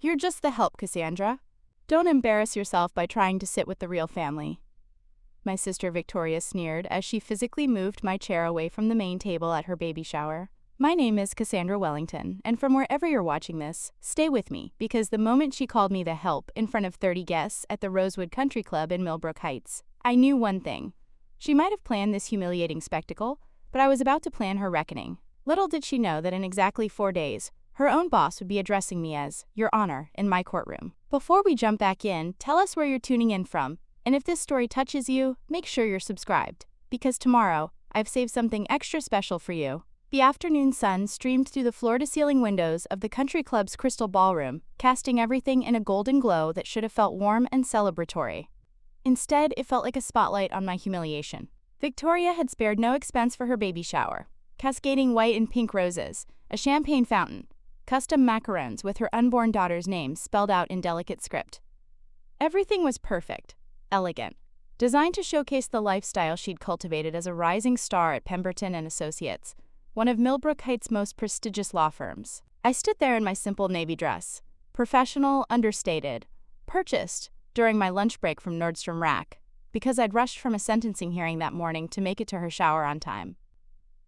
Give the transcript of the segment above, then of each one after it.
You're just the help, Cassandra. Don't embarrass yourself by trying to sit with the real family. My sister Victoria sneered as she physically moved my chair away from the main table at her baby shower. My name is Cassandra Wellington, and from wherever you're watching this, stay with me, because the moment she called me the help in front of 30 guests at the Rosewood Country Club in Millbrook Heights, I knew one thing. She might have planned this humiliating spectacle, but I was about to plan her reckoning. Little did she know that in exactly 4 days, her own boss would be addressing me as Your Honor in my courtroom. Before we jump back in, tell us where you're tuning in from, and if this story touches you, make sure you're subscribed, because tomorrow, I've saved something extra special for you. The afternoon sun streamed through the floor-to-ceiling windows of the country club's Crystal Ballroom, casting everything in a golden glow that should have felt warm and celebratory. Instead, it felt like a spotlight on my humiliation. Victoria had spared no expense for her baby shower. Cascading white and pink roses, a champagne fountain, custom macarons with her unborn daughter's name spelled out in delicate script. Everything was perfect, elegant, designed to showcase the lifestyle she'd cultivated as a rising star at Pemberton Associates, one of Millbrook Heights' most prestigious law firms. I stood there in my simple navy dress, professional, understated, purchased during my lunch break from Nordstrom Rack, because I'd rushed from a sentencing hearing that morning to make it to her shower on time.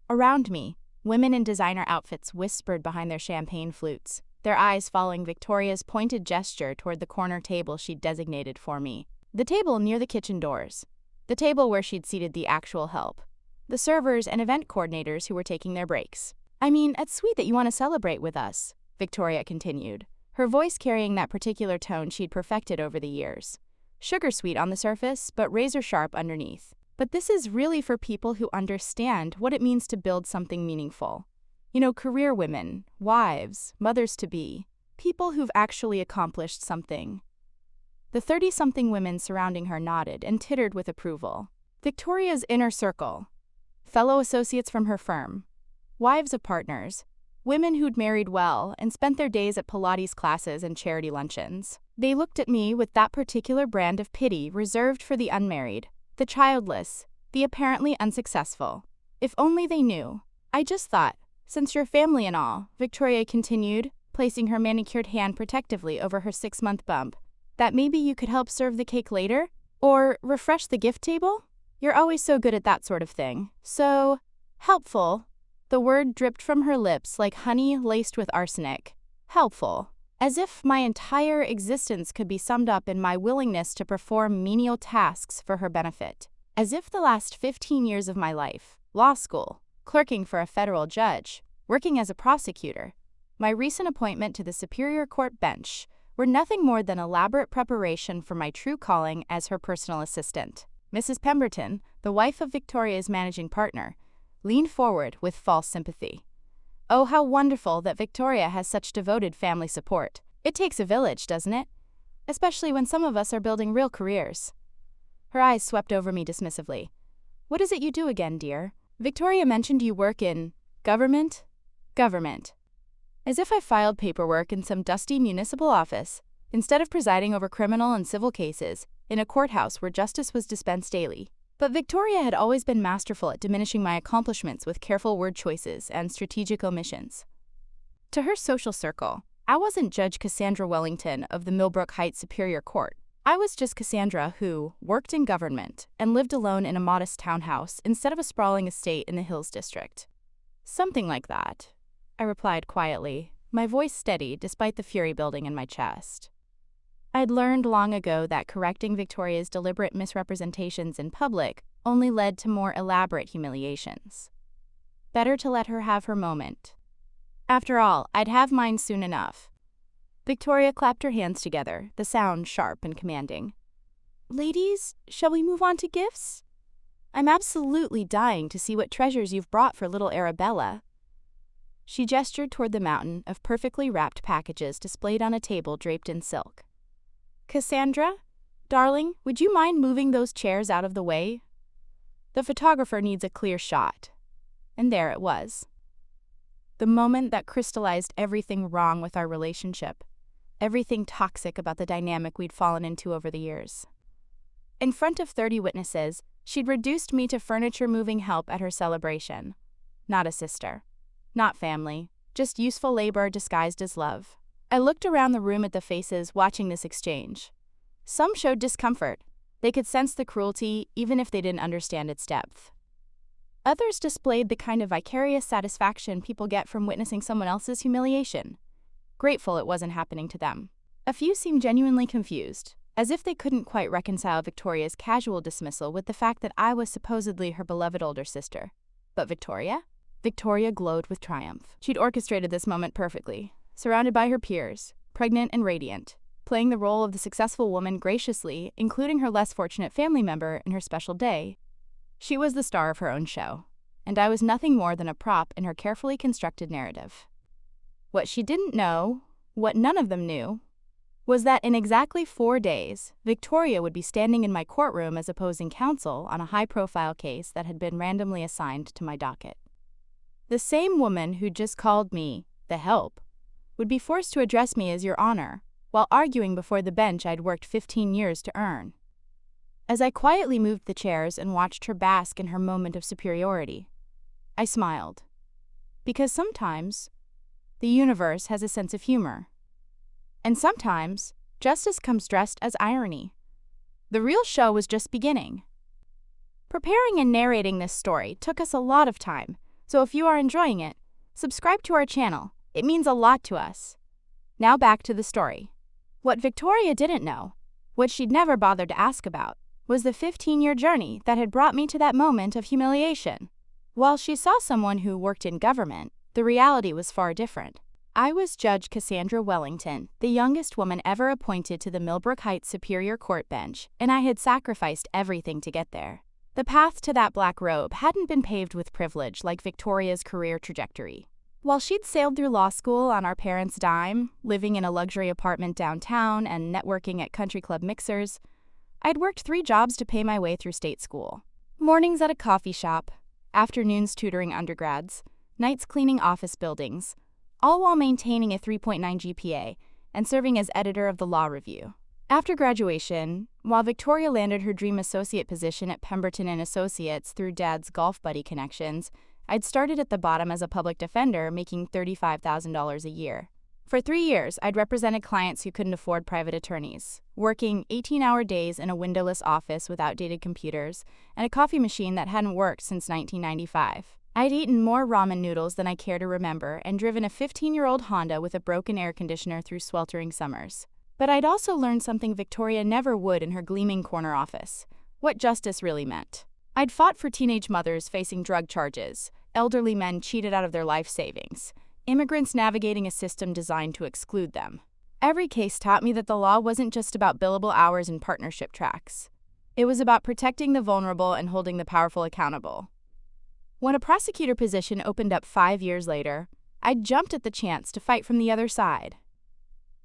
Around me, women in designer outfits whispered behind their champagne flutes, their eyes following Victoria's pointed gesture toward the corner table she'd designated for me. The table near the kitchen doors. The table where she'd seated the actual help. The servers and event coordinators who were taking their breaks. I mean, it's sweet that you want to celebrate with us, Victoria continued, her voice carrying that particular tone she'd perfected over the years. Sugar sweet on the surface, but razor sharp underneath. But this is really for people who understand what it means to build something meaningful. You know, career women, wives, mothers-to-be, people who've actually accomplished something. The 30-something women surrounding her nodded and tittered with approval. Victoria's inner circle. Fellow associates from her firm. Wives of partners. Women who'd married well and spent their days at Pilates classes and charity luncheons. They looked at me with that particular brand of pity reserved for the unmarried, the childless, the apparently unsuccessful. If only they knew. I just thought, since you're family and all, Victoria continued, placing her manicured hand protectively over her 6-month bump, that maybe you could help serve the cake later? Or refresh the gift table? You're always so good at that sort of thing. So helpful. The word dripped from her lips like honey laced with arsenic. Helpful. As if my entire existence could be summed up in my willingness to perform menial tasks for her benefit. As if the last 15 years of my life, law school, clerking for a federal judge, working as a prosecutor, my recent appointment to the Superior Court bench, were nothing more than elaborate preparation for my true calling as her personal assistant. Mrs. Pemberton, the wife of Victoria's managing partner, leaned forward with false sympathy. Oh, how wonderful that Victoria has such devoted family support. It takes a village, doesn't it? Especially when some of us are building real careers. Her eyes swept over me dismissively. What is it you do again, dear? Victoria mentioned you work in government? Government. As if I filed paperwork in some dusty municipal office, instead of presiding over criminal and civil cases in a courthouse where justice was dispensed daily. But Victoria had always been masterful at diminishing my accomplishments with careful word choices and strategic omissions. To her social circle, I wasn't Judge Cassandra Wellington of the Millbrook Heights Superior Court. I was just Cassandra who worked in government and lived alone in a modest townhouse instead of a sprawling estate in the Hills District. Something like that, I replied quietly, my voice steady despite the fury building in my chest. I'd learned long ago that correcting Victoria's deliberate misrepresentations in public only led to more elaborate humiliations. Better to let her have her moment. After all, I'd have mine soon enough. Victoria clapped her hands together, the sound sharp and commanding. Ladies, shall we move on to gifts? I'm absolutely dying to see what treasures you've brought for little Arabella. She gestured toward the mountain of perfectly wrapped packages displayed on a table draped in silk. Cassandra, darling, would you mind moving those chairs out of the way? The photographer needs a clear shot. And there it was. The moment that crystallized everything wrong with our relationship, everything toxic about the dynamic we'd fallen into over the years. In front of 30 witnesses, she'd reduced me to furniture-moving help at her celebration. Not a sister. Not family. Just useful labor disguised as love. I looked around the room at the faces watching this exchange. Some showed discomfort. They could sense the cruelty even if they didn't understand its depth. Others displayed the kind of vicarious satisfaction people get from witnessing someone else's humiliation, grateful it wasn't happening to them. A few seemed genuinely confused, as if they couldn't quite reconcile Victoria's casual dismissal with the fact that I was supposedly her beloved older sister. But Victoria? Victoria glowed with triumph. She'd orchestrated this moment perfectly, surrounded by her peers, pregnant and radiant, playing the role of the successful woman graciously, including her less fortunate family member in her special day. She was the star of her own show, and I was nothing more than a prop in her carefully constructed narrative. What she didn't know, what none of them knew, was that in exactly 4 days, Victoria would be standing in my courtroom as opposing counsel on a high-profile case that had been randomly assigned to my docket. The same woman who just called me the help would be forced to address me as Your Honor, while arguing before the bench I'd worked 15 years to earn. As I quietly moved the chairs and watched her bask in her moment of superiority, I smiled. Because sometimes, the universe has a sense of humor. And sometimes, justice comes dressed as irony. The real show was just beginning. Preparing and narrating this story took us a lot of time, so if you are enjoying it, subscribe to our channel. It means a lot to us. Now back to the story. What Victoria didn't know, what she'd never bothered to ask about, was the 15-year journey that had brought me to that moment of humiliation. While she saw someone who worked in government, the reality was far different. I was Judge Cassandra Wellington, the youngest woman ever appointed to the Millbrook Heights Superior Court bench, and I had sacrificed everything to get there. The path to that black robe hadn't been paved with privilege like Victoria's career trajectory. While she'd sailed through law school on our parents' dime, living in a luxury apartment downtown and networking at country club mixers, I'd worked 3 jobs to pay my way through state school. Mornings at a coffee shop, afternoons tutoring undergrads, nights cleaning office buildings, all while maintaining a 3.9 GPA and serving as editor of the Law Review. After graduation, while Victoria landed her dream associate position at Pemberton Associates through Dad's golf buddy connections, I'd started at the bottom as a public defender, making $35,000 a year. For 3 years, I'd represented clients who couldn't afford private attorneys, working 18-hour days in a windowless office with outdated computers and a coffee machine that hadn't worked since 1995. I'd eaten more ramen noodles than I care to remember and driven a 15-year-old Honda with a broken air conditioner through sweltering summers. But I'd also learned something Victoria never would in her gleaming corner office: what justice really meant. I'd fought for teenage mothers facing drug charges, elderly men cheated out of their life savings, immigrants navigating a system designed to exclude them. Every case taught me that the law wasn't just about billable hours and partnership tracks. It was about protecting the vulnerable and holding the powerful accountable. When a prosecutor position opened up 5 years later, I jumped at the chance to fight from the other side.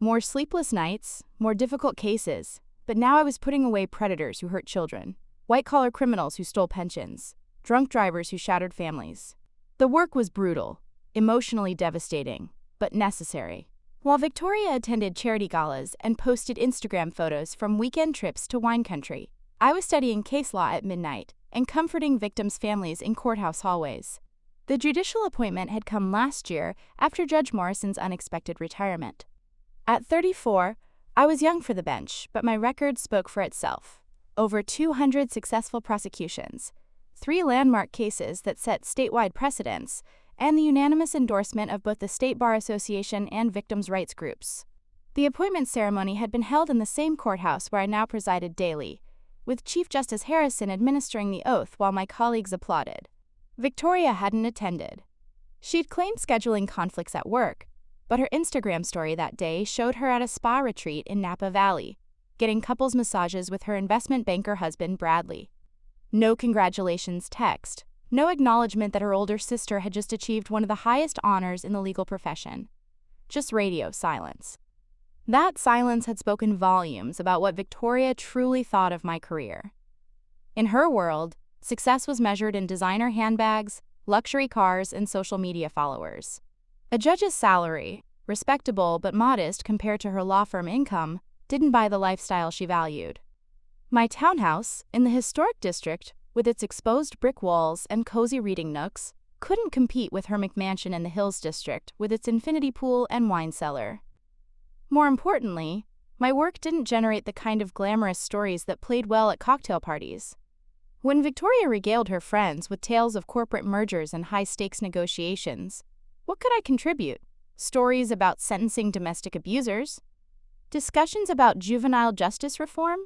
More sleepless nights, more difficult cases, but now I was putting away predators who hurt children, white-collar criminals who stole pensions, drunk drivers who shattered families. The work was brutal, emotionally devastating, but necessary. While Victoria attended charity galas and posted Instagram photos from weekend trips to wine country, I was studying case law at midnight and comforting victims' families in courthouse hallways. The judicial appointment had come last year after Judge Morrison's unexpected retirement. At 34, I was young for the bench, but my record spoke for itself. Over 200 successful prosecutions, 3 landmark cases that set statewide precedents, and the unanimous endorsement of both the State Bar Association and victims' rights groups. The appointment ceremony had been held in the same courthouse where I now presided daily, with Chief Justice Harrison administering the oath while my colleagues applauded. Victoria hadn't attended. She'd claimed scheduling conflicts at work, but her Instagram story that day showed her at a spa retreat in Napa Valley, getting couples massages with her investment banker husband Bradley. No congratulations text, no acknowledgement that her older sister had just achieved one of the highest honors in the legal profession. Just radio silence. That silence had spoken volumes about what Victoria truly thought of my career. In her world, success was measured in designer handbags, luxury cars, and social media followers. A judge's salary, respectable but modest compared to her law firm income, didn't buy the lifestyle she valued. My townhouse, in the historic district, with its exposed brick walls and cozy reading nooks, couldn't compete with her McMansion in the Hills district with its infinity pool and wine cellar. More importantly, my work didn't generate the kind of glamorous stories that played well at cocktail parties. When Victoria regaled her friends with tales of corporate mergers and high-stakes negotiations, what could I contribute? Stories about sentencing domestic abusers? Discussions about juvenile justice reform?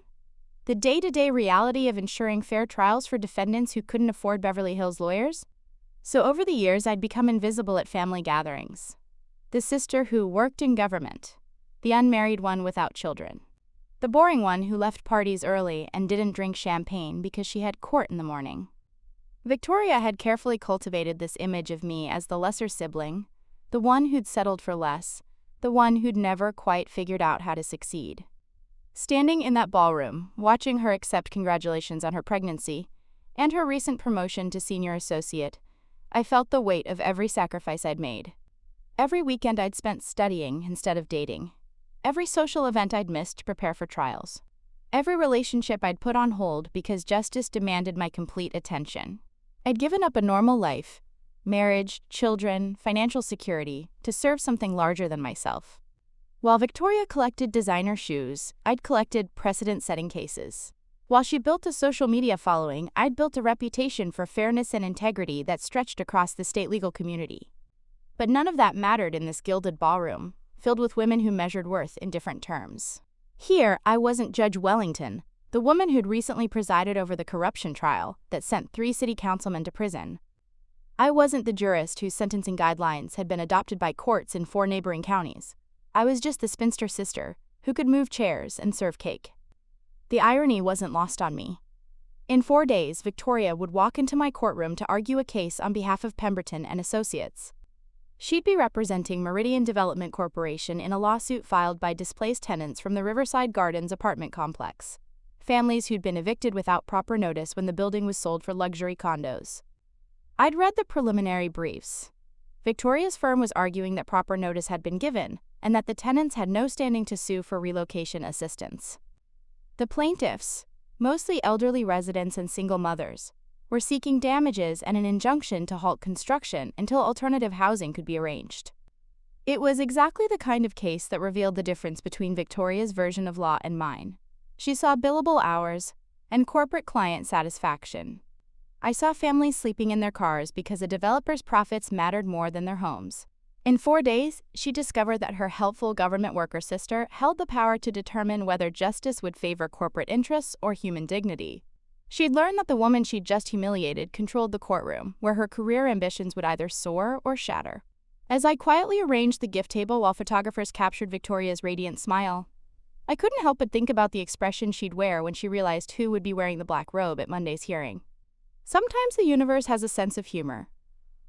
The day-to-day reality of ensuring fair trials for defendants who couldn't afford Beverly Hills lawyers? So over the years, I'd become invisible at family gatherings. The sister who worked in government. The unmarried one without children. The boring one who left parties early and didn't drink champagne because she had court in the morning. Victoria had carefully cultivated this image of me as the lesser sibling, the one who'd settled for less, the one who'd never quite figured out how to succeed. Standing in that ballroom, watching her accept congratulations on her pregnancy and her recent promotion to senior associate, I felt the weight of every sacrifice I'd made. Every weekend I'd spent studying instead of dating. Every social event I'd missed to prepare for trials. Every relationship I'd put on hold because justice demanded my complete attention. I'd given up a normal life, marriage, children, financial security, to serve something larger than myself. While Victoria collected designer shoes, I'd collected precedent-setting cases. While she built a social media following, I'd built a reputation for fairness and integrity that stretched across the state legal community. But none of that mattered in this gilded ballroom, filled with women who measured worth in different terms. Here, I wasn't Judge Wellington, the woman who'd recently presided over the corruption trial that sent 3 city councilmen to prison. I wasn't the jurist whose sentencing guidelines had been adopted by courts in 4 neighboring counties. I was just the spinster sister who could move chairs and serve cake. The irony wasn't lost on me. In 4 days, Victoria would walk into my courtroom to argue a case on behalf of Pemberton Associates. She'd be representing Meridian Development Corporation in a lawsuit filed by displaced tenants from the Riverside Gardens apartment complex, families who'd been evicted without proper notice when the building was sold for luxury condos. I'd read the preliminary briefs. Victoria's firm was arguing that proper notice had been given and that the tenants had no standing to sue for relocation assistance. The plaintiffs, mostly elderly residents and single mothers, were seeking damages and an injunction to halt construction until alternative housing could be arranged. It was exactly the kind of case that revealed the difference between Victoria's version of law and mine. She saw billable hours and corporate client satisfaction. I saw families sleeping in their cars because a developer's profits mattered more than their homes. In 4 days, she discovered that her helpful government worker sister held the power to determine whether justice would favor corporate interests or human dignity. She'd learned that the woman she'd just humiliated controlled the courtroom, where her career ambitions would either soar or shatter. As I quietly arranged the gift table while photographers captured Victoria's radiant smile, I couldn't help but think about the expression she'd wear when she realized who would be wearing the black robe at Monday's hearing. Sometimes the universe has a sense of humor,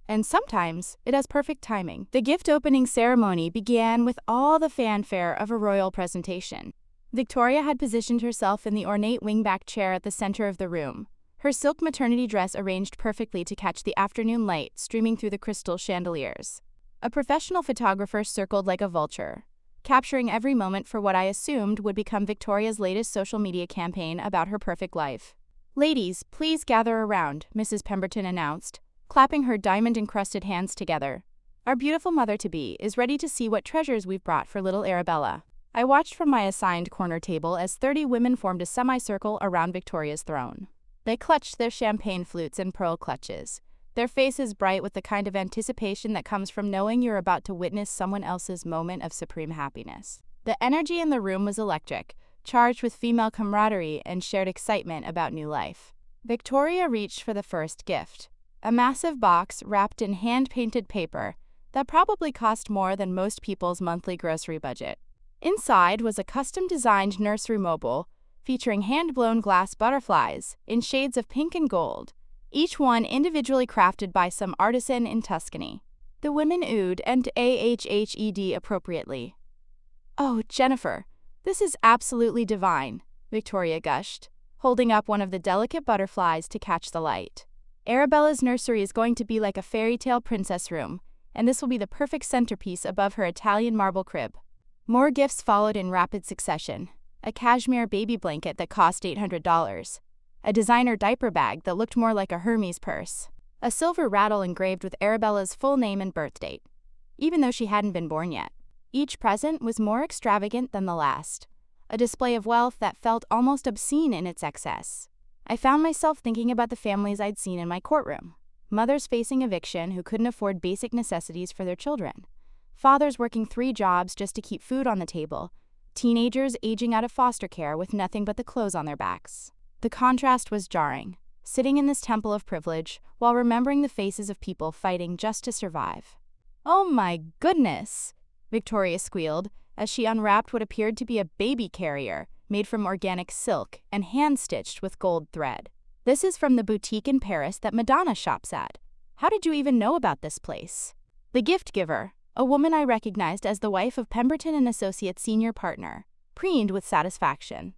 and sometimes it has perfect timing. The gift opening ceremony began with all the fanfare of a royal presentation. Victoria had positioned herself in the ornate wingback chair at the center of the room, her silk maternity dress arranged perfectly to catch the afternoon light streaming through the crystal chandeliers. A professional photographer circled like a vulture, capturing every moment for what I assumed would become Victoria's latest social media campaign about her perfect life. "Ladies, please gather around," Mrs. Pemberton announced, clapping her diamond-encrusted hands together. "Our beautiful mother-to-be is ready to see what treasures we've brought for little Arabella." I watched from my assigned corner table as 30 women formed a semicircle around Victoria's throne. They clutched their champagne flutes in pearl clutches, their faces bright with the kind of anticipation that comes from knowing you're about to witness someone else's moment of supreme happiness. The energy in the room was electric, charged with female camaraderie and shared excitement about new life. Victoria reached for the first gift, a massive box wrapped in hand-painted paper that probably cost more than most people's monthly grocery budget. Inside was a custom-designed nursery mobile featuring hand-blown glass butterflies in shades of pink and gold, each one individually crafted by some artisan in Tuscany. The women oohed and ahhed appropriately. "Oh, Jennifer, this is absolutely divine," Victoria gushed, holding up one of the delicate butterflies to catch the light. "Arabella's nursery is going to be like a fairy tale princess room, and this will be the perfect centerpiece above her Italian marble crib." More gifts followed in rapid succession. A cashmere baby blanket that cost $800. A designer diaper bag that looked more like a Hermes purse. A silver rattle engraved with Arabella's full name and birth date, even though she hadn't been born yet. Each present was more extravagant than the last, a display of wealth that felt almost obscene in its excess. I found myself thinking about the families I'd seen in my courtroom. Mothers facing eviction who couldn't afford basic necessities for their children. Fathers working 3 jobs just to keep food on the table. Teenagers aging out of foster care with nothing but the clothes on their backs. The contrast was jarring, sitting in this temple of privilege while remembering the faces of people fighting just to survive. "Oh my goodness," Victoria squealed as she unwrapped what appeared to be a baby carrier made from organic silk and hand-stitched with gold thread. "This is from the boutique in Paris that Madonna shops at. How did you even know about this place?" The gift giver, a woman I recognized as the wife of Pemberton Associates senior partner, preened with satisfaction.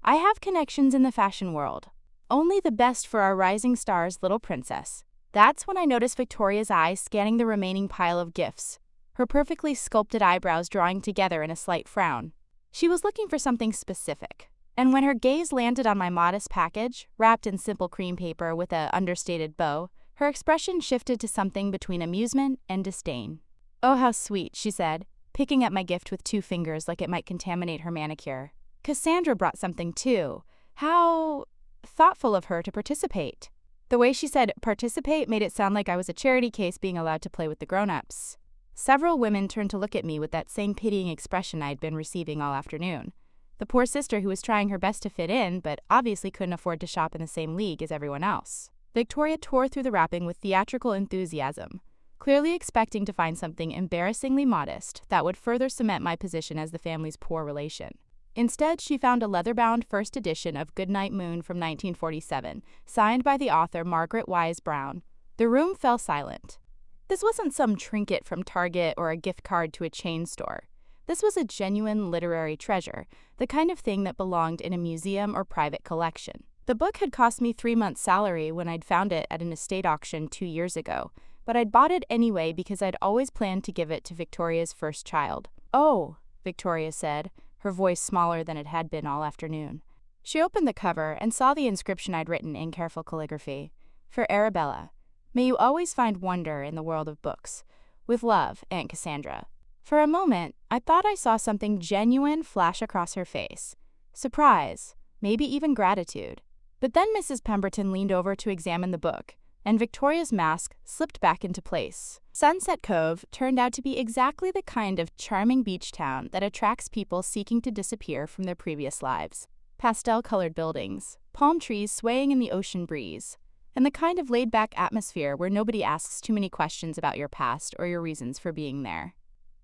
"I have connections in the fashion world. Only the best for our rising stars, little princess." That's when I noticed Victoria's eyes scanning the remaining pile of gifts, her perfectly sculpted eyebrows drawing together in a slight frown. She was looking for something specific. And when her gaze landed on my modest package, wrapped in simple cream paper with an understated bow, her expression shifted to something between amusement and disdain. "Oh, how sweet," she said, picking up my gift with 2 fingers like it might contaminate her manicure. "Cassandra brought something too. How thoughtful of her to participate." The way she said participate made it sound like I was a charity case being allowed to play with the grown-ups. Several women turned to look at me with that same pitying expression I'd been receiving all afternoon. The poor sister who was trying her best to fit in, but obviously couldn't afford to shop in the same league as everyone else. Victoria tore through the wrapping with theatrical enthusiasm, clearly expecting to find something embarrassingly modest that would further cement my position as the family's poor relation. Instead, she found a leather-bound first edition of Goodnight Moon from 1947, signed by the author Margaret Wise Brown. The room fell silent. This wasn't some trinket from Target or a gift card to a chain store. This was a genuine literary treasure, the kind of thing that belonged in a museum or private collection. The book had cost me 3 months' salary when I'd found it at an estate auction 2 years ago, but I'd bought it anyway because I'd always planned to give it to Victoria's first child. "Oh," Victoria said, her voice smaller than it had been all afternoon. She opened the cover and saw the inscription I'd written in careful calligraphy. "For Arabella. May you always find wonder in the world of books. With love, Aunt Cassandra." For a moment, I thought I saw something genuine flash across her face. Surprise, maybe even gratitude. But then Mrs. Pemberton leaned over to examine the book, and Victoria's mask slipped back into place. Sunset Cove turned out to be exactly the kind of charming beach town that attracts people seeking to disappear from their previous lives. Pastel-colored buildings, palm trees swaying in the ocean breeze, and the kind of laid-back atmosphere where nobody asks too many questions about your past or your reasons for being there.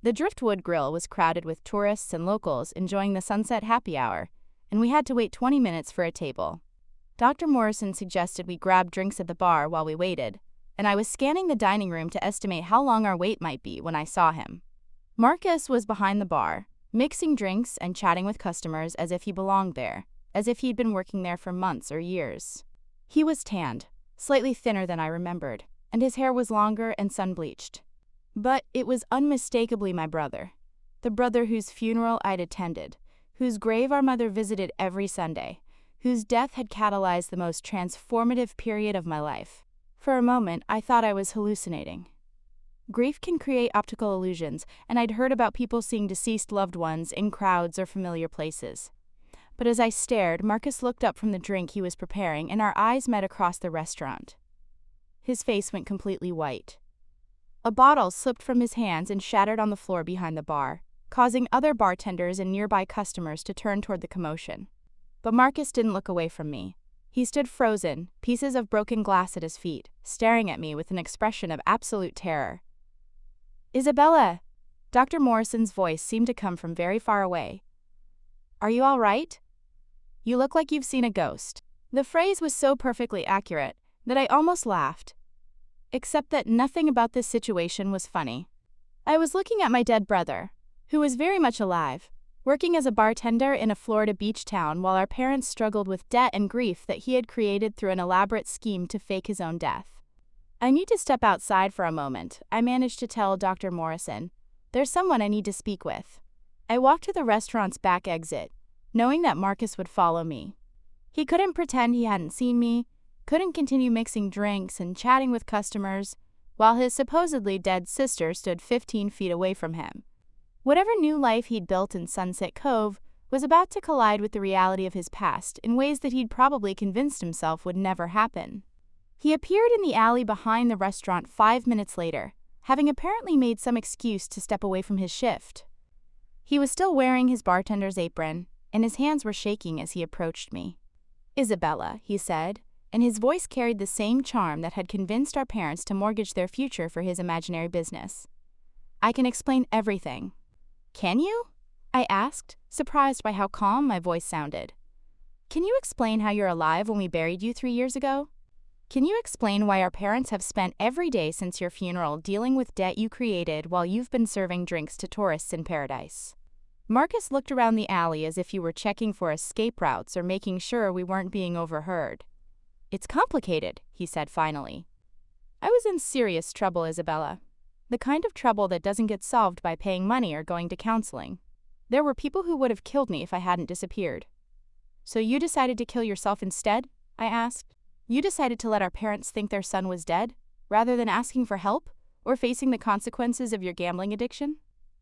The Driftwood Grill was crowded with tourists and locals enjoying the sunset happy hour, and we had to wait 20 minutes for a table. Dr. Morrison suggested we grab drinks at the bar while we waited, and I was scanning the dining room to estimate how long our wait might be when I saw him. Marcus was behind the bar, mixing drinks and chatting with customers as if he belonged there, as if he'd been working there for months or years. He was tanned, slightly thinner than I remembered, and his hair was longer and sun-bleached. But it was unmistakably my brother, the brother whose funeral I'd attended, whose grave our mother visited every Sunday, whose death had catalyzed the most transformative period of my life. For a moment, I thought I was hallucinating. Grief can create optical illusions, and I'd heard about people seeing deceased loved ones in crowds or familiar places. But as I stared, Marcus looked up from the drink he was preparing, and our eyes met across the restaurant. His face went completely white. A bottle slipped from his hands and shattered on the floor behind the bar, causing other bartenders and nearby customers to turn toward the commotion. But Marcus didn't look away from me. He stood frozen, pieces of broken glass at his feet, staring at me with an expression of absolute terror. "Isabella!" Dr. Morrison's voice seemed to come from very far away. "Are you all right? You look like you've seen a ghost." The phrase was so perfectly accurate that I almost laughed. Except that nothing about this situation was funny. I was looking at my dead brother, who was very much alive, working as a bartender in a Florida beach town while our parents struggled with debt and grief that he had created through an elaborate scheme to fake his own death. "I need to step outside for a moment," I managed to tell Dr. Morrison. "There's someone I need to speak with." I walked to the restaurant's back exit, knowing that Marcus would follow me. He couldn't pretend he hadn't seen me, couldn't continue mixing drinks and chatting with customers, while his supposedly dead sister stood 15 feet away from him. Whatever new life he'd built in Sunset Cove was about to collide with the reality of his past in ways that he'd probably convinced himself would never happen. He appeared in the alley behind the restaurant 5 minutes later, having apparently made some excuse to step away from his shift. He was still wearing his bartender's apron, and his hands were shaking as he approached me. "Isabella," he said, and his voice carried the same charm that had convinced our parents to mortgage their future for his imaginary business. "I can explain everything." "Can you?" I asked, surprised by how calm my voice sounded. "Can you explain how you're alive when we buried you 3 years ago? Can you explain why our parents have spent every day since your funeral dealing with debt you created while you've been serving drinks to tourists in paradise?" Marcus looked around the alley as if he were checking for escape routes or making sure we weren't being overheard. "It's complicated," he said finally. "I was in serious trouble, Isabella. The kind of trouble that doesn't get solved by paying money or going to counseling. There were people who would have killed me if I hadn't disappeared." "So you decided to kill yourself instead?" I asked. "You decided to let our parents think their son was dead, rather than asking for help or facing the consequences of your gambling addiction?"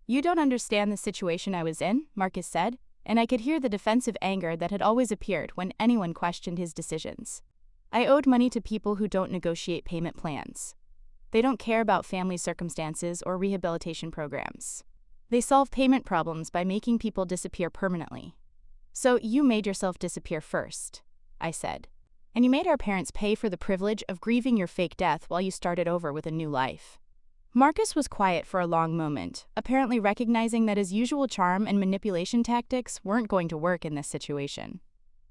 "You don't understand the situation I was in," Marcus said, and I could hear the defensive anger that had always appeared when anyone questioned his decisions. "I owed money to people who don't negotiate payment plans. They don't care about family circumstances or rehabilitation programs. They solve payment problems by making people disappear permanently. So you made yourself disappear first," I said. "And you made our parents pay for the privilege of grieving your fake death while you started over with a new life." Marcus was quiet for a long moment, apparently recognizing that his usual charm and manipulation tactics weren't going to work in this situation.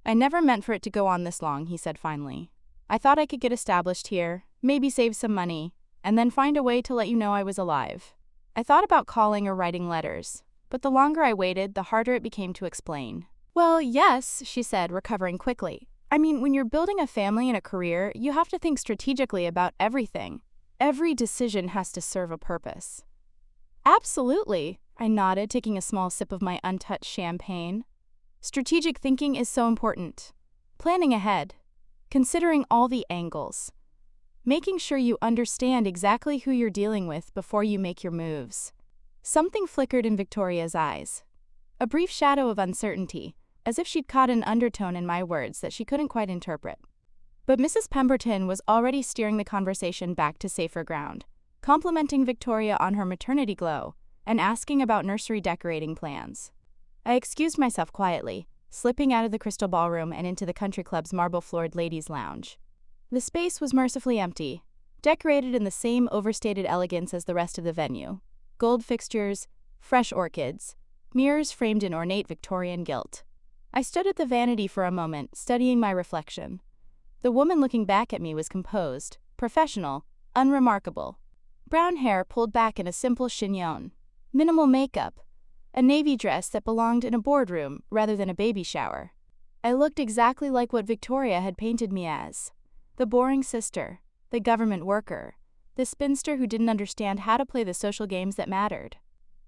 "I never meant for it to go on this long," he said finally. "I thought I could get established here, maybe save some money, and then find a way to let you know I was alive. I thought about calling or writing letters, but the longer I waited, the harder it became to explain." "Well, yes," she said, recovering quickly. "I mean, when you're building a family and a career, you have to think strategically about everything. Every decision has to serve a purpose." "Absolutely," I nodded, taking a small sip of my untouched champagne. "Strategic thinking is so important. Planning ahead, considering all the angles, making sure you understand exactly who you're dealing with before you make your moves." Something flickered in Victoria's eyes. A brief shadow of uncertainty, as if she'd caught an undertone in my words that she couldn't quite interpret. But Mrs. Pemberton was already steering the conversation back to safer ground, complimenting Victoria on her maternity glow and asking about nursery decorating plans. I excused myself quietly, slipping out of the Crystal Ballroom and into the country club's marble-floored ladies' lounge. The space was mercifully empty, decorated in the same overstated elegance as the rest of the venue. Gold fixtures, fresh orchids, mirrors framed in ornate Victorian gilt. I stood at the vanity for a moment, studying my reflection. The woman looking back at me was composed, professional, unremarkable. Brown hair pulled back in a simple chignon, minimal makeup, a navy dress that belonged in a boardroom rather than a baby shower. I looked exactly like what Victoria had painted me as. The boring sister, the government worker, the spinster who didn't understand how to play the social games that mattered.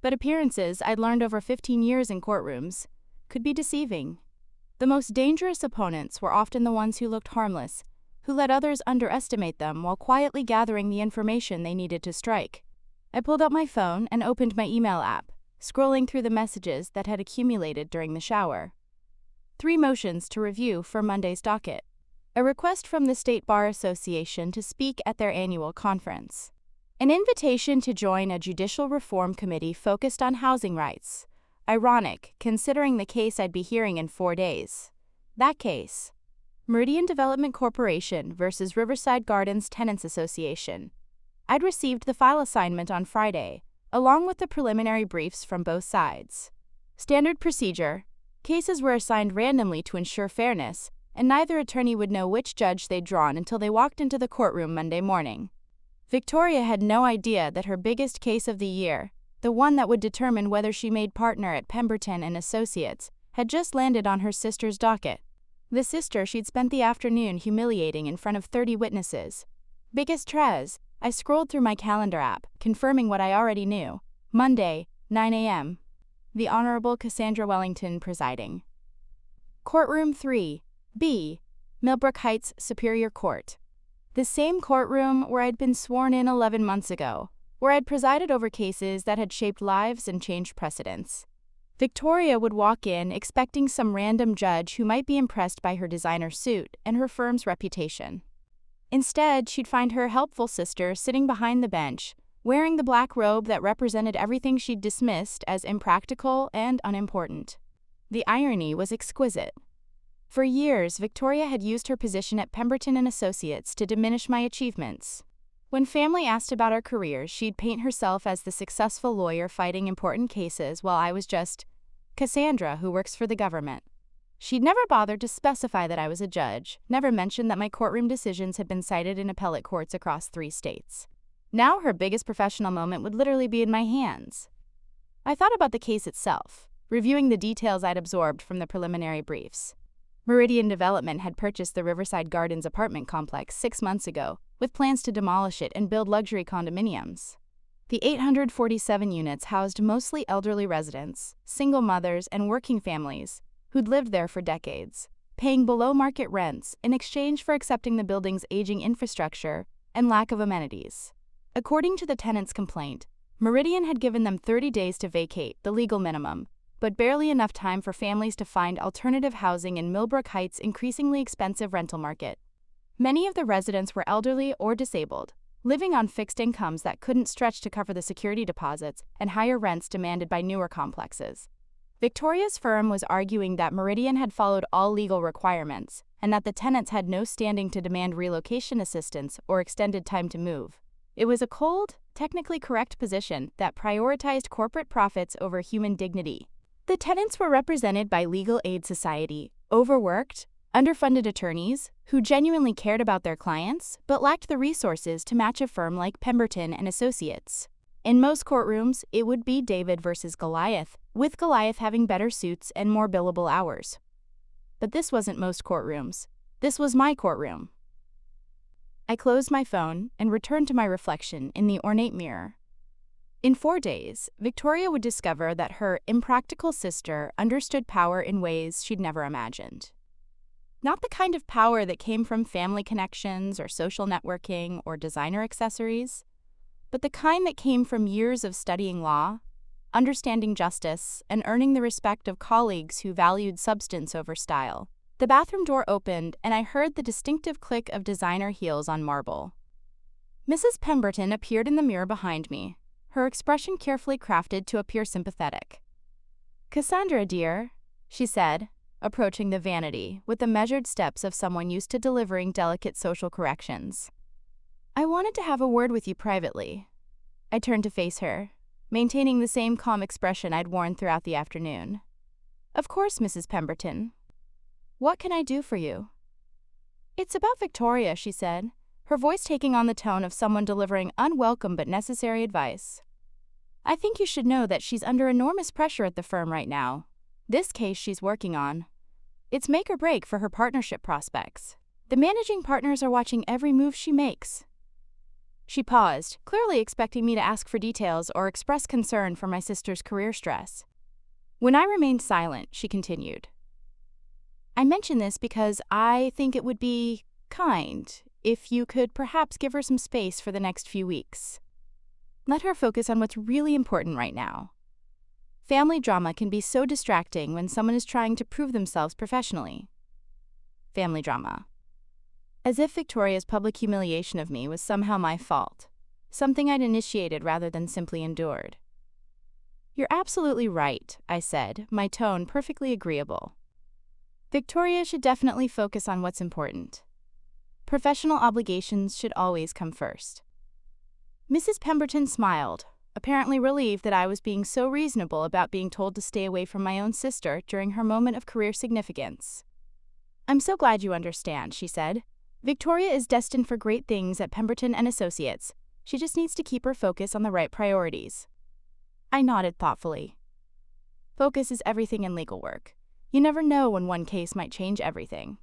But appearances, I'd learned over 15 years in courtrooms, could be deceiving. The most dangerous opponents were often the ones who looked harmless, who let others underestimate them while quietly gathering the information they needed to strike. I pulled out my phone and opened my email app, scrolling through the messages that had accumulated during the shower. 3 motions to review for Monday's docket. A request from the State Bar Association to speak at their annual conference. An invitation to join a judicial reform committee focused on housing rights. Ironic, considering the case I'd be hearing in 4 days. That case. Meridian Development Corporation versus Riverside Gardens Tenants Association. I'd received the file assignment on Friday, along with the preliminary briefs from both sides. Standard procedure. Cases were assigned randomly to ensure fairness, and neither attorney would know which judge they'd drawn until they walked into the courtroom Monday morning. Victoria had no idea that her biggest case of the year, the one that would determine whether she made partner at Pemberton Associates, had just landed on her sister's docket. The sister she'd spent the afternoon humiliating in front of 30 witnesses. Biggest Trez, I scrolled through my calendar app, confirming what I already knew. Monday, 9 a.m. The Honorable Cassandra Wellington presiding. Courtroom 3, B, Millbrook Heights Superior Court. The same courtroom where I'd been sworn in 11 months ago, where I'd presided over cases that had shaped lives and changed precedents. Victoria would walk in expecting some random judge who might be impressed by her designer suit and her firm's reputation. Instead, she'd find her helpful sister sitting behind the bench, wearing the black robe that represented everything she'd dismissed as impractical and unimportant. The irony was exquisite. For years, Victoria had used her position at Pemberton Associates to diminish my achievements. When family asked about our careers, she'd paint herself as the successful lawyer fighting important cases while I was just Cassandra who works for the government. She'd never bothered to specify that I was a judge, never mentioned that my courtroom decisions had been cited in appellate courts across 3 states. Now her biggest professional moment would literally be in my hands. I thought about the case itself, reviewing the details I'd absorbed from the preliminary briefs. Meridian Development had purchased the Riverside Gardens apartment complex 6 months ago, with plans to demolish it and build luxury condominiums. The 847 units housed mostly elderly residents, single mothers, and working families who'd lived there for decades, paying below-market rents in exchange for accepting the building's aging infrastructure and lack of amenities. According to the tenants' complaint, Meridian had given them 30 days to vacate, the legal minimum, but barely enough time for families to find alternative housing in Millbrook Heights' increasingly expensive rental market. Many of the residents were elderly or disabled, living on fixed incomes that couldn't stretch to cover the security deposits and higher rents demanded by newer complexes. Victoria's firm was arguing that Meridian had followed all legal requirements and that the tenants had no standing to demand relocation assistance or extended time to move. It was a cold, technically correct position that prioritized corporate profits over human dignity. The tenants were represented by Legal Aid Society, overworked, underfunded attorneys who genuinely cared about their clients but lacked the resources to match a firm like Pemberton Associates. In most courtrooms, it would be David versus Goliath, with Goliath having better suits and more billable hours. But this wasn't most courtrooms. This was my courtroom. I closed my phone and returned to my reflection in the ornate mirror. In 4 days, Victoria would discover that her impractical sister understood power in ways she'd never imagined. Not the kind of power that came from family connections or social networking or designer accessories, but the kind that came from years of studying law, understanding justice, and earning the respect of colleagues who valued substance over style. The bathroom door opened, and I heard the distinctive click of designer heels on marble. Mrs. Pemberton appeared in the mirror behind me, her expression carefully crafted to appear sympathetic. "Cassandra, dear," she said, approaching the vanity with the measured steps of someone used to delivering delicate social corrections. "I wanted to have a word with you privately." I turned to face her, maintaining the same calm expression I'd worn throughout the afternoon. "Of course, Mrs. Pemberton. What can I do for you?" "It's about Victoria," she said, her voice taking on the tone of someone delivering unwelcome but necessary advice. "I think you should know that she's under enormous pressure at the firm right now. This case she's working on. It's make or break for her partnership prospects. The managing partners are watching every move she makes." She paused, clearly expecting me to ask for details or express concern for my sister's career stress. When I remained silent, she continued. "I mention this because I think it would be kind if you could perhaps give her some space for the next few weeks. Let her focus on what's really important right now. Family drama can be so distracting when someone is trying to prove themselves professionally." Family drama. As if Victoria's public humiliation of me was somehow my fault, something I'd initiated rather than simply endured. "You're absolutely right," I said, my tone perfectly agreeable. "Victoria should definitely focus on what's important. Professional obligations should always come first." Mrs. Pemberton smiled, apparently relieved that I was being so reasonable about being told to stay away from my own sister during her moment of career significance. "I'm so glad you understand," she said. "Victoria is destined for great things at Pemberton Associates. She just needs to keep her focus on the right priorities." I nodded thoughtfully. Focus is everything in legal work. You never know when one case might change everything.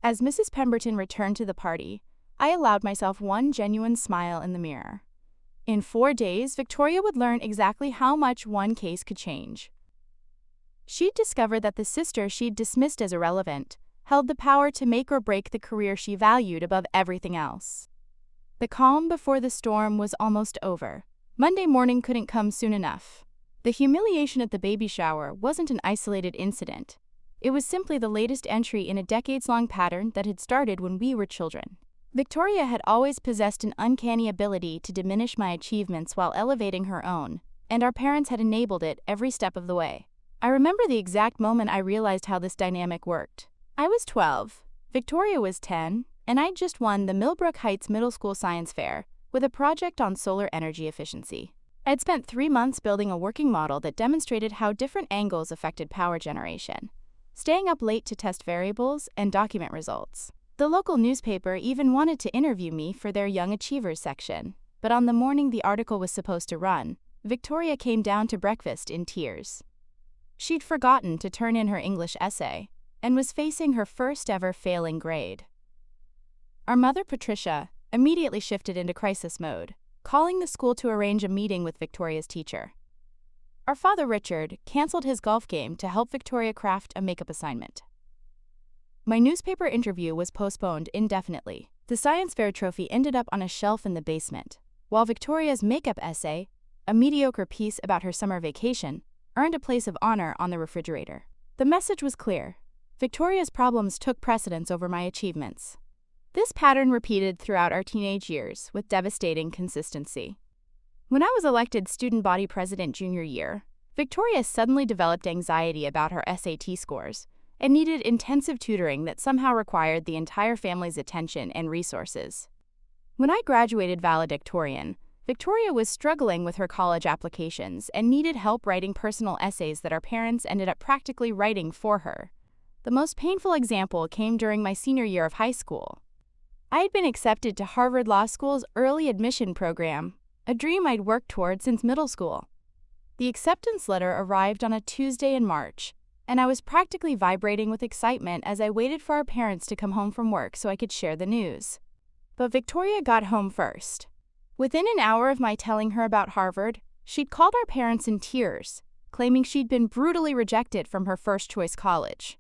As Mrs. Pemberton returned to the party, I allowed myself one genuine smile in the mirror. In 4 days, Victoria would learn exactly how much one case could change. She'd discover that the sister she'd dismissed as irrelevant held the power to make or break the career she valued above everything else. The calm before the storm was almost over. Monday morning couldn't come soon enough. The humiliation at the baby shower wasn't an isolated incident. It was simply the latest entry in a decades-long pattern that had started when we were children. Victoria had always possessed an uncanny ability to diminish my achievements while elevating her own, and our parents had enabled it every step of the way. I remember the exact moment I realized how this dynamic worked. I was 12, Victoria was 10, and I'd just won the Millbrook Heights Middle School Science Fair with a project on solar energy efficiency. I'd spent 3 months building a working model that demonstrated how different angles affected power generation, staying up late to test variables and document results. The local newspaper even wanted to interview me for their Young Achievers section, but on the morning the article was supposed to run, Victoria came down to breakfast in tears. She'd forgotten to turn in her English essay and was facing her first ever failing grade. Our mother, Patricia, immediately shifted into crisis mode, calling the school to arrange a meeting with Victoria's teacher. Our father, Richard, canceled his golf game to help Victoria craft a makeup assignment. My newspaper interview was postponed indefinitely. The science fair trophy ended up on a shelf in the basement, while Victoria's makeup essay, a mediocre piece about her summer vacation, earned a place of honor on the refrigerator. The message was clear. Victoria's problems took precedence over my achievements. This pattern repeated throughout our teenage years with devastating consistency. When I was elected student body president junior year, Victoria suddenly developed anxiety about her SAT scores and needed intensive tutoring that somehow required the entire family's attention and resources. When I graduated valedictorian, Victoria was struggling with her college applications and needed help writing personal essays that our parents ended up practically writing for her. The most painful example came during my senior year of high school. I had been accepted to Harvard Law School's early admission program, a dream I'd worked toward since middle school. The acceptance letter arrived on a Tuesday in March, and I was practically vibrating with excitement as I waited for our parents to come home from work so I could share the news. But Victoria got home first. Within an hour of my telling her about Harvard, she'd called our parents in tears, claiming she'd been brutally rejected from her first-choice college.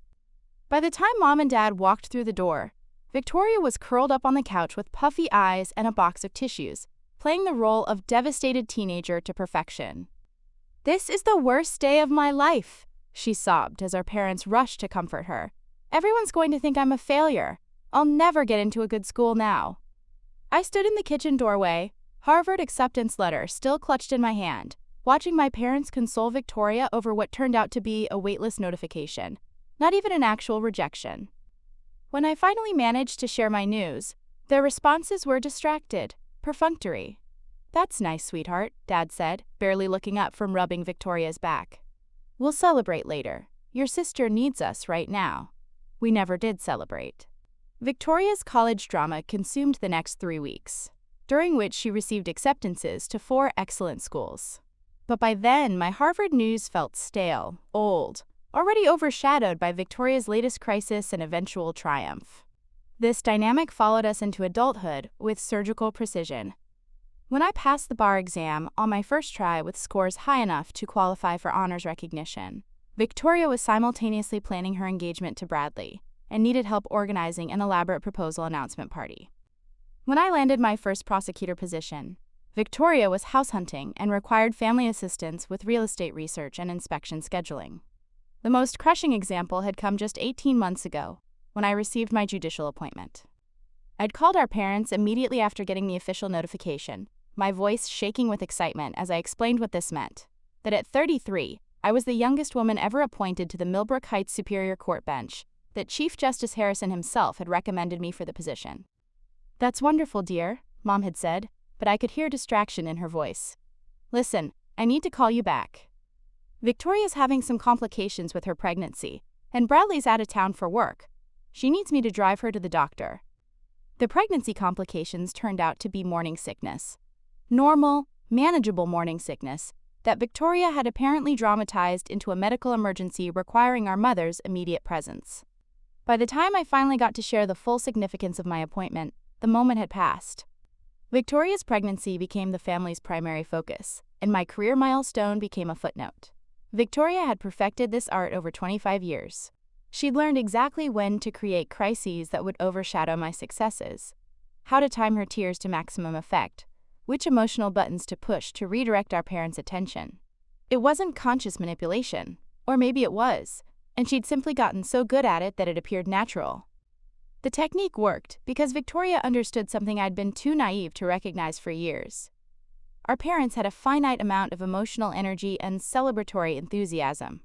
By the time Mom and Dad walked through the door, Victoria was curled up on the couch with puffy eyes and a box of tissues, playing the role of devastated teenager to perfection. "This is the worst day of my life," she sobbed as our parents rushed to comfort her. "Everyone's going to think I'm a failure. I'll never get into a good school now." I stood in the kitchen doorway, Harvard acceptance letter still clutched in my hand, watching my parents console Victoria over what turned out to be a waitlist notification, not even an actual rejection. When I finally managed to share my news, their responses were distracted, perfunctory. "That's nice, sweetheart," Dad said, barely looking up from rubbing Victoria's back. "We'll celebrate later. Your sister needs us right now." We never did celebrate. Victoria's college drama consumed the next 3 weeks, during which she received acceptances to 4 excellent schools. But by then, my Harvard news felt stale, old, already overshadowed by Victoria's latest crisis and eventual triumph. This dynamic followed us into adulthood with surgical precision. When I passed the bar exam on my first try with scores high enough to qualify for honors recognition, Victoria was simultaneously planning her engagement to Bradley and needed help organizing an elaborate proposal announcement party. When I landed my first prosecutor position, Victoria was house hunting and required family assistance with real estate research and inspection scheduling. The most crushing example had come just 18 months ago, when I received my judicial appointment. I'd called our parents immediately after getting the official notification, my voice shaking with excitement as I explained what this meant, that at 33, I was the youngest woman ever appointed to the Millbrook Heights Superior Court bench, that Chief Justice Harrison himself had recommended me for the position. "That's wonderful, dear," Mom had said, but I could hear distraction in her voice. "Listen, I need to call you back. Victoria's having some complications with her pregnancy, and Bradley's out of town for work. She needs me to drive her to the doctor." The pregnancy complications turned out to be morning sickness. Normal, manageable morning sickness that Victoria had apparently dramatized into a medical emergency requiring our mother's immediate presence. By the time I finally got to share the full significance of my appointment, the moment had passed. Victoria's pregnancy became the family's primary focus, and my career milestone became a footnote. Victoria had perfected this art over 25 years. She'd learned exactly when to create crises that would overshadow my successes, how to time her tears to maximum effect, which emotional buttons to push to redirect our parents' attention. It wasn't conscious manipulation, or maybe it was, and she'd simply gotten so good at it that it appeared natural. The technique worked because Victoria understood something I'd been too naive to recognize for years. Our parents had a finite amount of emotional energy and celebratory enthusiasm.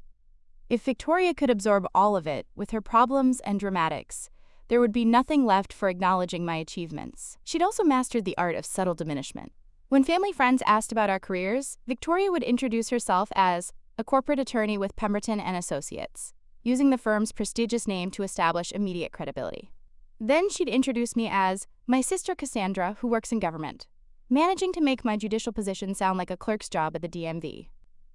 If Victoria could absorb all of it, with her problems and dramatics, there would be nothing left for acknowledging my achievements. She'd also mastered the art of subtle diminishment. When family friends asked about our careers, Victoria would introduce herself as a corporate attorney with Pemberton Associates, using the firm's prestigious name to establish immediate credibility. Then she'd introduce me as my sister Cassandra, who works in government, managing to make my judicial position sound like a clerk's job at the DMV.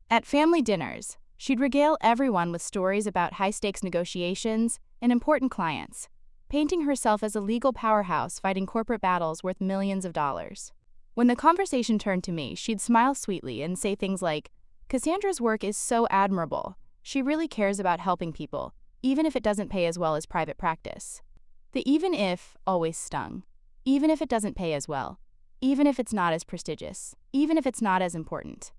At family dinners, she'd regale everyone with stories about high-stakes negotiations and important clients, painting herself as a legal powerhouse fighting corporate battles worth millions of dollars. When the conversation turned to me, she'd smile sweetly and say things like, "Cassandra's work is so admirable. She really cares about helping people, even if it doesn't pay as well as private practice." The "even if" always stung. Even if it doesn't pay as well. Even if it's not as prestigious. Even if it's not as important.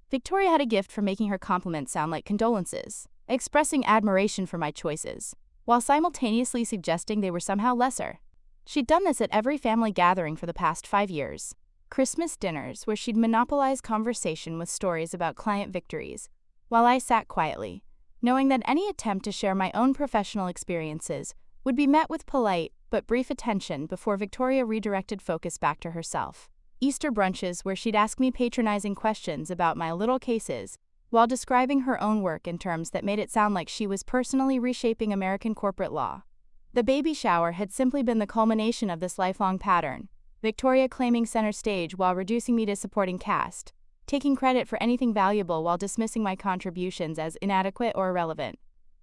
Victoria had a gift for making her compliments sound like condolences, expressing admiration for my choices, while simultaneously suggesting they were somehow lesser. She'd done this at every family gathering for the past 5 years. Christmas dinners where she'd monopolize conversation with stories about client victories, while I sat quietly, knowing that any attempt to share my own professional experiences would be met with polite but brief attention before Victoria redirected focus back to herself. Easter brunches where she'd ask me patronizing questions about my little cases, while describing her own work in terms that made it sound like she was personally reshaping American corporate law. The baby shower had simply been the culmination of this lifelong pattern, Victoria claiming center stage while reducing me to supporting cast, taking credit for anything valuable while dismissing my contributions as inadequate or irrelevant.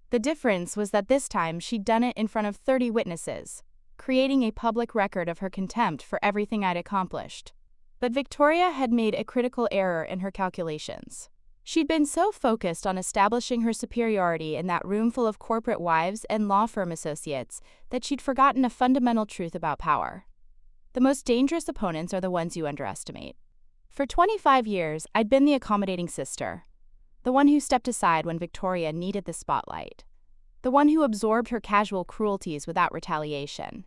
The difference was that this time she'd done it in front of 30 witnesses, creating a public record of her contempt for everything I'd accomplished. But Victoria had made a critical error in her calculations. She'd been so focused on establishing her superiority in that room full of corporate wives and law firm associates that she'd forgotten a fundamental truth about power. The most dangerous opponents are the ones you underestimate. For 25 years, I'd been the accommodating sister, the one who stepped aside when Victoria needed the spotlight, the one who absorbed her casual cruelties without retaliation.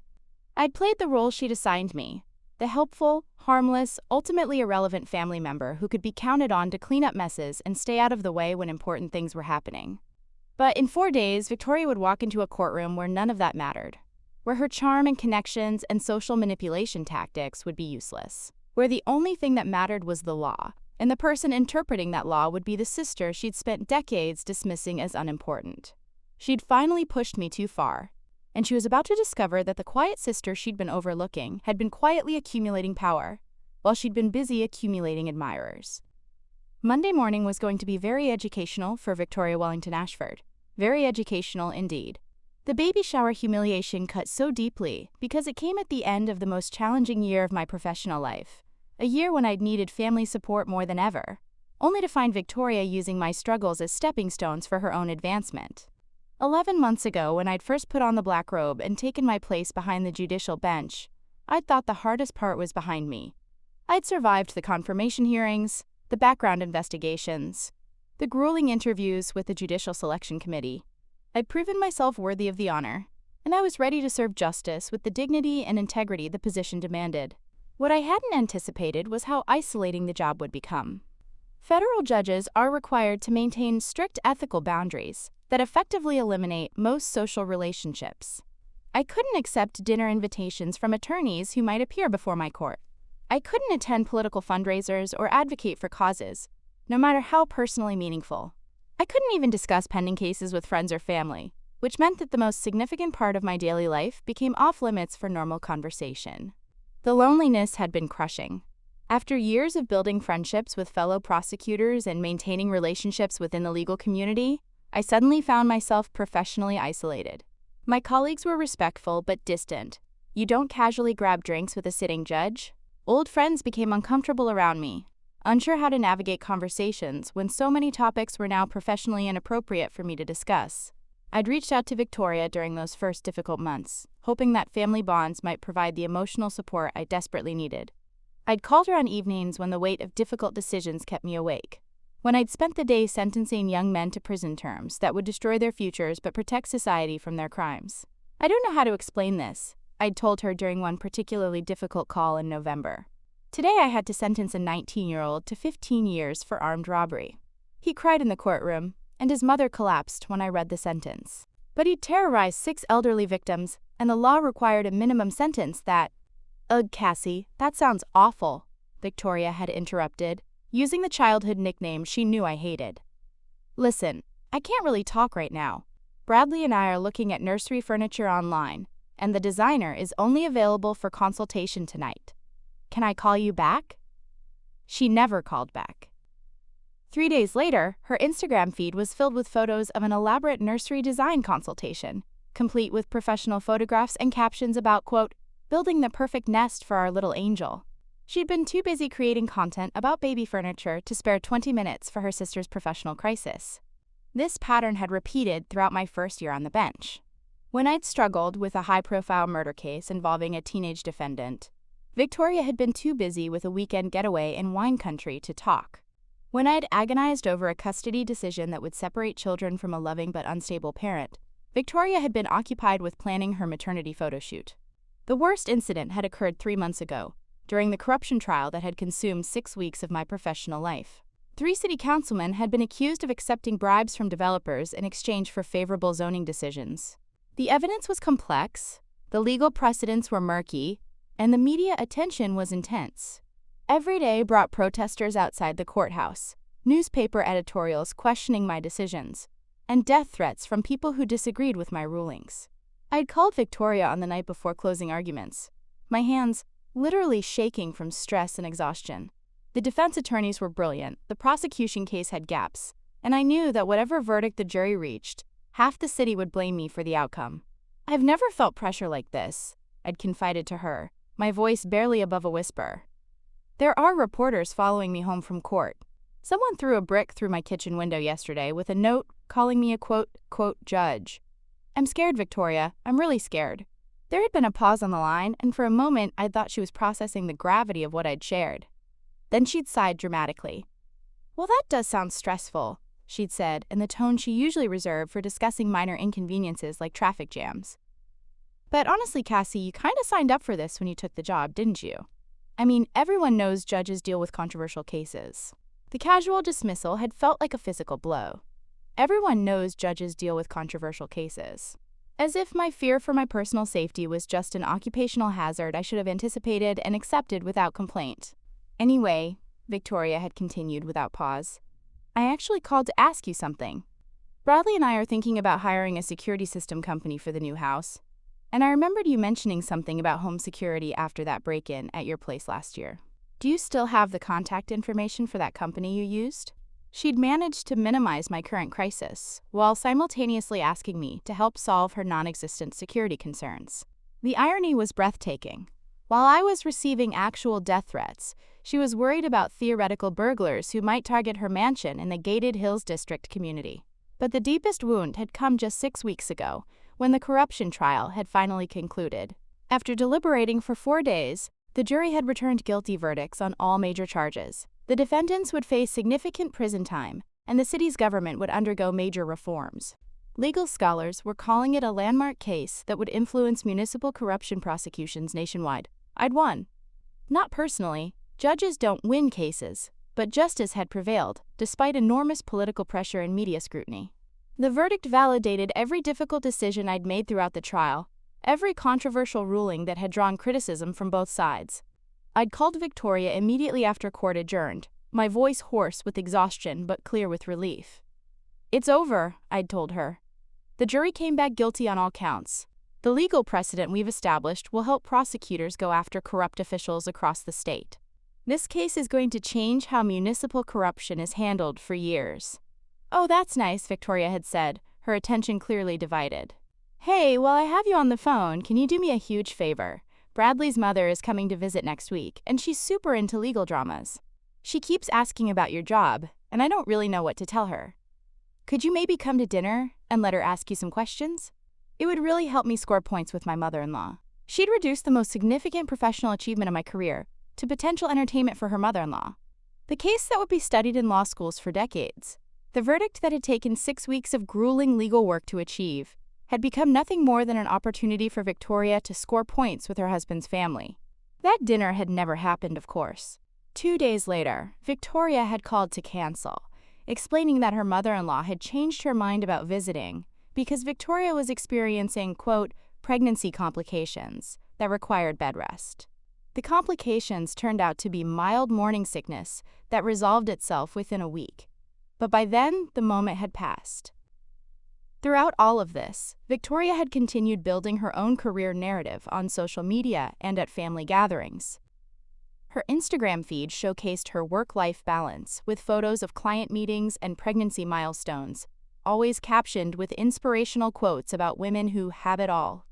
I'd played the role she'd assigned me, the helpful, harmless, ultimately irrelevant family member who could be counted on to clean up messes and stay out of the way when important things were happening. But in 4 days, Victoria would walk into a courtroom where none of that mattered, where her charm and connections and social manipulation tactics would be useless, where the only thing that mattered was the law, and the person interpreting that law would be the sister she'd spent decades dismissing as unimportant. She'd finally pushed me too far, and she was about to discover that the quiet sister she'd been overlooking had been quietly accumulating power, while she'd been busy accumulating admirers. Monday morning was going to be very educational for Victoria Wellington Ashford. Very educational indeed. The baby shower humiliation cut so deeply because it came at the end of the most challenging year of my professional life, a year when I'd needed family support more than ever, only to find Victoria using my struggles as stepping stones for her own advancement. 11 months ago, when I'd first put on the black robe and taken my place behind the judicial bench, I'd thought the hardest part was behind me. I'd survived the confirmation hearings, the background investigations, the grueling interviews with the Judicial Selection Committee. I'd proven myself worthy of the honor, and I was ready to serve justice with the dignity and integrity the position demanded. What I hadn't anticipated was how isolating the job would become. Federal judges are required to maintain strict ethical boundaries that effectively eliminate most social relationships. I couldn't accept dinner invitations from attorneys who might appear before my court. I couldn't attend political fundraisers or advocate for causes, no matter how personally meaningful. I couldn't even discuss pending cases with friends or family, which meant that the most significant part of my daily life became off-limits for normal conversation. The loneliness had been crushing. After years of building friendships with fellow prosecutors and maintaining relationships within the legal community, I suddenly found myself professionally isolated. My colleagues were respectful but distant. You don't casually grab drinks with a sitting judge. Old friends became uncomfortable around me, unsure how to navigate conversations when so many topics were now professionally inappropriate for me to discuss. I'd reached out to Victoria during those first difficult months, hoping that family bonds might provide the emotional support I desperately needed. I'd called her on evenings when the weight of difficult decisions kept me awake. When I'd spent the day sentencing young men to prison terms that would destroy their futures but protect society from their crimes. I don't know how to explain this, I'd told her during one particularly difficult call in November. Today I had to sentence a 19-year-old to 15 years for armed robbery. He cried in the courtroom, and his mother collapsed when I read the sentence. But he'd terrorized 6 elderly victims, and the law required a minimum sentence that— Ugh, Cassie, that sounds awful, Victoria had interrupted, using the childhood nickname she knew I hated. Listen, I can't really talk right now. Bradley and I are looking at nursery furniture online, and the designer is only available for consultation tonight. Can I call you back? She never called back. 3 days later, her Instagram feed was filled with photos of an elaborate nursery design consultation, complete with professional photographs and captions about, quote, building the perfect nest for our little angel. She'd been too busy creating content about baby furniture to spare 20 minutes for her sister's professional crisis. This pattern had repeated throughout my first year on the bench. When I'd struggled with a high-profile murder case involving a teenage defendant, Victoria had been too busy with a weekend getaway in wine country to talk. When I had agonized over a custody decision that would separate children from a loving but unstable parent, Victoria had been occupied with planning her maternity photo shoot. The worst incident had occurred 3 months ago, during the corruption trial that had consumed 6 weeks of my professional life. 3 city councilmen had been accused of accepting bribes from developers in exchange for favorable zoning decisions. The evidence was complex, the legal precedents were murky, and the media attention was intense. Every day brought protesters outside the courthouse, newspaper editorials questioning my decisions, and death threats from people who disagreed with my rulings. I'd called Victoria on the night before closing arguments, my hands literally shaking from stress and exhaustion. The defense attorneys were brilliant, the prosecution case had gaps, and I knew that whatever verdict the jury reached, half the city would blame me for the outcome. I've never felt pressure like this, I'd confided to her, my voice barely above a whisper. There are reporters following me home from court. Someone threw a brick through my kitchen window yesterday with a note calling me a quote judge. I'm scared, Victoria. I'm really scared. There had been a pause on the line, and for a moment I thought she was processing the gravity of what I'd shared. Then she'd sighed dramatically. Well, that does sound stressful, she'd said in the tone she usually reserved for discussing minor inconveniences like traffic jams. But honestly, Cassie, you kind of signed up for this when you took the job, didn't you? I mean, everyone knows judges deal with controversial cases. The casual dismissal had felt like a physical blow. Everyone knows judges deal with controversial cases. As if my fear for my personal safety was just an occupational hazard I should have anticipated and accepted without complaint. Anyway, Victoria had continued without pause, I actually called to ask you something. Bradley and I are thinking about hiring a security system company for the new house, and I remembered you mentioning something about home security after that break-in at your place last year. Do you still have the contact information for that company you used? She'd managed to minimize my current crisis, while simultaneously asking me to help solve her non-existent security concerns. The irony was breathtaking. While I was receiving actual death threats, she was worried about theoretical burglars who might target her mansion in the Gated Hills District community. But the deepest wound had come just 6 weeks ago, when the corruption trial had finally concluded. After deliberating for 4 days, the jury had returned guilty verdicts on all major charges. The defendants would face significant prison time, and the city's government would undergo major reforms. Legal scholars were calling it a landmark case that would influence municipal corruption prosecutions nationwide. I'd won. Not personally. Judges don't win cases, but justice had prevailed, despite enormous political pressure and media scrutiny. The verdict validated every difficult decision I'd made throughout the trial, every controversial ruling that had drawn criticism from both sides. I'd called Victoria immediately after court adjourned, my voice hoarse with exhaustion but clear with relief. It's over, I'd told her. The jury came back guilty on all counts. The legal precedent we've established will help prosecutors go after corrupt officials across the state. This case is going to change how municipal corruption is handled for years. Oh, that's nice, Victoria had said, her attention clearly divided. Hey, while I have you on the phone, can you do me a huge favor? Bradley's mother is coming to visit next week, and she's super into legal dramas. She keeps asking about your job, and I don't really know what to tell her. Could you maybe come to dinner and let her ask you some questions? It would really help me score points with my mother-in-law. She'd reduce the most significant professional achievement of my career to potential entertainment for her mother-in-law. The case that would be studied in law schools for decades, the verdict that had taken 6 weeks of grueling legal work to achieve, had become nothing more than an opportunity for Victoria to score points with her husband's family. That dinner had never happened, of course. 2 days later, Victoria had called to cancel, explaining that her mother-in-law had changed her mind about visiting because Victoria was experiencing, quote, pregnancy complications that required bed rest. The complications turned out to be mild morning sickness that resolved itself within a week. But by then, the moment had passed. Throughout all of this, Victoria had continued building her own career narrative on social media and at family gatherings. Her Instagram feed showcased her work-life balance with photos of client meetings and pregnancy milestones, always captioned with inspirational quotes about women who have it all.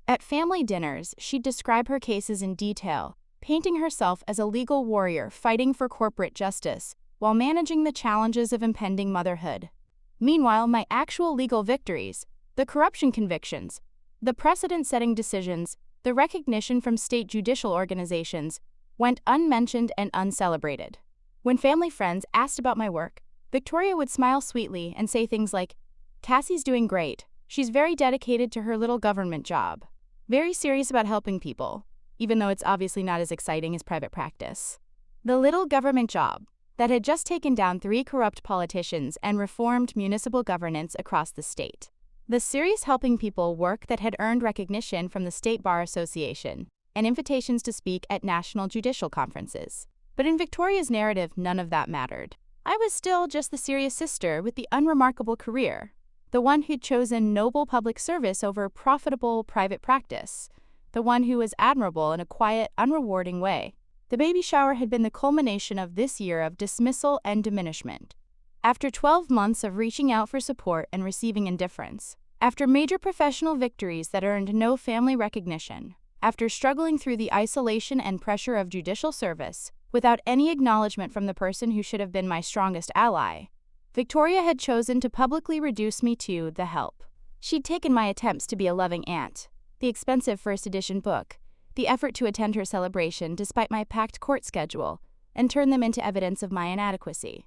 At family dinners, she'd describe her cases in detail, painting herself as a legal warrior fighting for corporate justice while managing the challenges of impending motherhood. Meanwhile, my actual legal victories, the corruption convictions, the precedent-setting decisions, the recognition from state judicial organizations, went unmentioned and uncelebrated. When family friends asked about my work, Victoria would smile sweetly and say things like, "Cassie's doing great. She's very dedicated to her little government job. Very serious about helping people, even though it's obviously not as exciting as private practice." The little government job that had just taken down 3 corrupt politicians and reformed municipal governance across the state. The serious helping people work that had earned recognition from the State Bar Association and invitations to speak at national judicial conferences. But in Victoria's narrative, none of that mattered. I was still just the serious sister with the unremarkable career, the one who'd chosen noble public service over profitable private practice, the one who was admirable in a quiet, unrewarding way. The baby shower had been the culmination of this year of dismissal and diminishment. After 12 months of reaching out for support and receiving indifference, after major professional victories that earned no family recognition, after struggling through the isolation and pressure of judicial service, without any acknowledgement from the person who should have been my strongest ally, Victoria had chosen to publicly reduce me to the help. She'd taken my attempts to be a loving aunt, the expensive first edition book, the effort to attend her celebration despite my packed court schedule, and turned them into evidence of my inadequacy.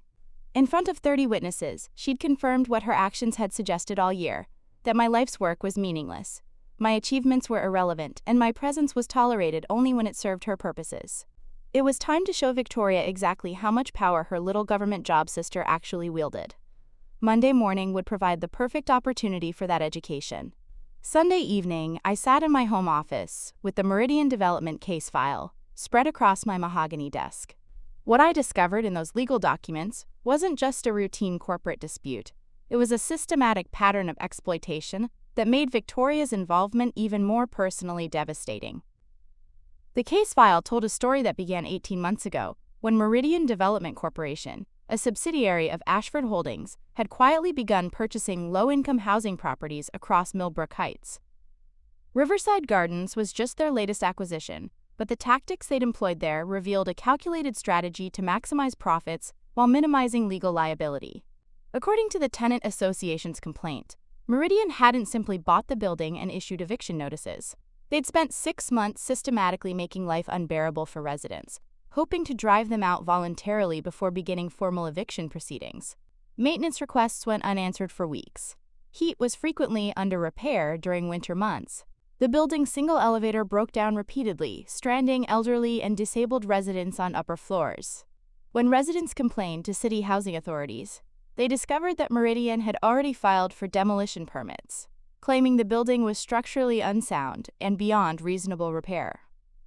In front of 30 witnesses, she'd confirmed what her actions had suggested all year, that my life's work was meaningless, my achievements were irrelevant, and my presence was tolerated only when it served her purposes. It was time to show Victoria exactly how much power her little government job sister actually wielded. Monday morning would provide the perfect opportunity for that education. Sunday evening, I sat in my home office with the Meridian Development case file spread across my mahogany desk. What I discovered in those legal documents wasn't just a routine corporate dispute. It was a systematic pattern of exploitation that made Victoria's involvement even more personally devastating. The case file told a story that began 18 months ago, when Meridian Development Corporation, a subsidiary of Ashford Holdings, had quietly begun purchasing low-income housing properties across Millbrook Heights. Riverside Gardens was just their latest acquisition, but the tactics they'd employed there revealed a calculated strategy to maximize profits while minimizing legal liability. According to the Tenant Association's complaint, Meridian hadn't simply bought the building and issued eviction notices. They'd spent 6 months systematically making life unbearable for residents, hoping to drive them out voluntarily before beginning formal eviction proceedings. Maintenance requests went unanswered for weeks. Heat was frequently under repair during winter months. The building's single elevator broke down repeatedly, stranding elderly and disabled residents on upper floors. When residents complained to city housing authorities, they discovered that Meridian had already filed for demolition permits, claiming the building was structurally unsound and beyond reasonable repair.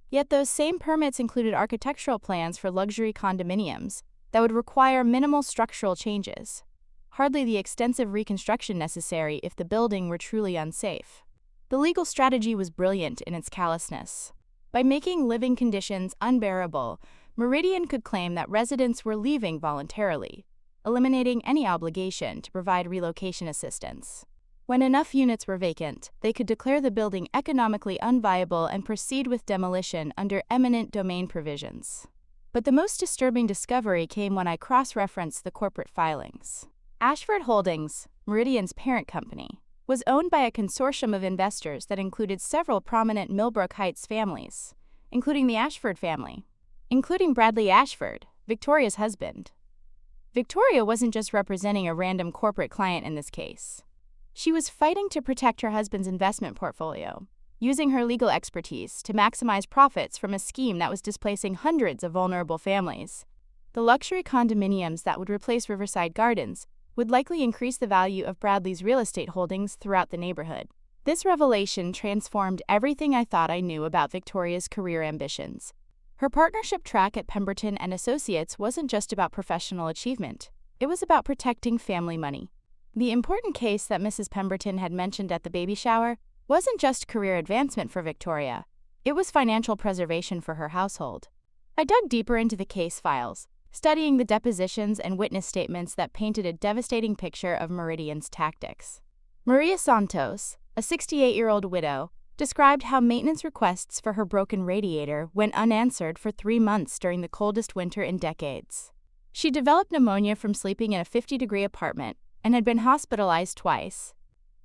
Yet those same permits included architectural plans for luxury condominiums that would require minimal structural changes, hardly the extensive reconstruction necessary if the building were truly unsafe. The legal strategy was brilliant in its callousness. By making living conditions unbearable, Meridian could claim that residents were leaving voluntarily, eliminating any obligation to provide relocation assistance. When enough units were vacant, they could declare the building economically unviable and proceed with demolition under eminent domain provisions. But the most disturbing discovery came when I cross-referenced the corporate filings. Ashford Holdings, Meridian's parent company, was owned by a consortium of investors that included several prominent Millbrook Heights families, including the Ashford family, including Bradley Ashford, Victoria's husband. Victoria wasn't just representing a random corporate client in this case. She was fighting to protect her husband's investment portfolio, using her legal expertise to maximize profits from a scheme that was displacing hundreds of vulnerable families. The luxury condominiums that would replace Riverside Gardens would likely increase the value of Bradley's real estate holdings throughout the neighborhood. This revelation transformed everything I thought I knew about Victoria's career ambitions. Her partnership track at Pemberton Associates wasn't just about professional achievement. It was about protecting family money. The important case that Mrs. Pemberton had mentioned at the baby shower wasn't just career advancement for Victoria. It was financial preservation for her household. I dug deeper into the case files, studying the depositions and witness statements that painted a devastating picture of Meridian's tactics. Maria Santos, a 68-year-old widow, described how maintenance requests for her broken radiator went unanswered for 3 months during the coldest winter in decades. She developed pneumonia from sleeping in a 50-degree apartment and had been hospitalized twice.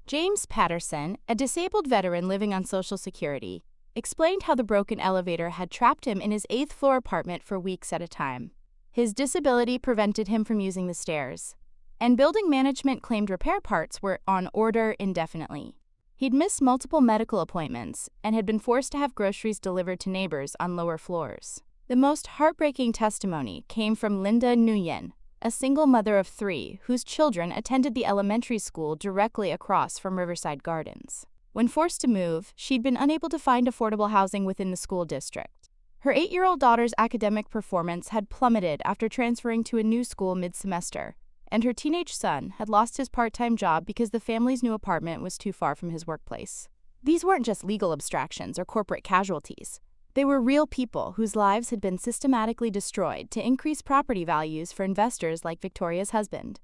James Patterson, a disabled veteran living on Social Security, explained how the broken elevator had trapped him in his 8th-floor apartment for weeks at a time. His disability prevented him from using the stairs, and building management claimed repair parts were on order indefinitely. He'd missed multiple medical appointments and had been forced to have groceries delivered to neighbors on lower floors. The most heartbreaking testimony came from Linda Nguyen, a single mother of 3 whose children attended the elementary school directly across from Riverside Gardens. When forced to move, she'd been unable to find affordable housing within the school district. Her 8-year-old daughter's academic performance had plummeted after transferring to a new school mid-semester, and her teenage son had lost his part-time job because the family's new apartment was too far from his workplace. These weren't just legal abstractions or corporate casualties. They were real people whose lives had been systematically destroyed to increase property values for investors like Victoria's husband.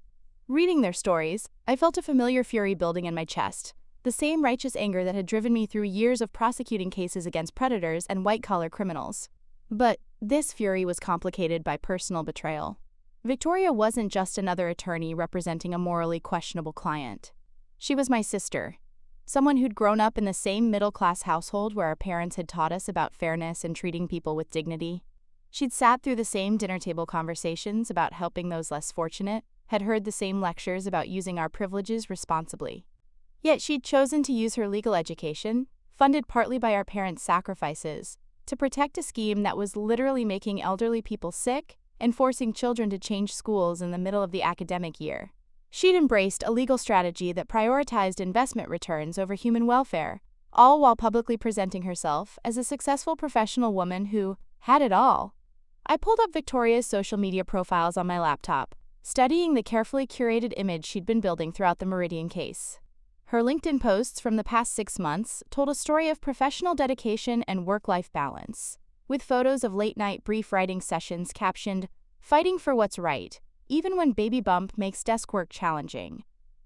Reading their stories, I felt a familiar fury building in my chest, the same righteous anger that had driven me through years of prosecuting cases against predators and white-collar criminals. But this fury was complicated by personal betrayal. Victoria wasn't just another attorney representing a morally questionable client. She was my sister, someone who'd grown up in the same middle-class household where our parents had taught us about fairness and treating people with dignity. She'd sat through the same dinner table conversations about helping those less fortunate, had heard the same lectures about using our privileges responsibly. Yet she'd chosen to use her legal education, funded partly by our parents' sacrifices, to protect a scheme that was literally making elderly people sick and forcing children to change schools in the middle of the academic year. She'd embraced a legal strategy that prioritized investment returns over human welfare, all while publicly presenting herself as a successful professional woman who had it all. I pulled up Victoria's social media profiles on my laptop, studying the carefully curated image she'd been building throughout the Meridian case. Her LinkedIn posts from the past 6 months told a story of professional dedication and work-life balance, with photos of late-night brief writing sessions captioned, "Fighting for what's right, even when baby bump makes desk work challenging,"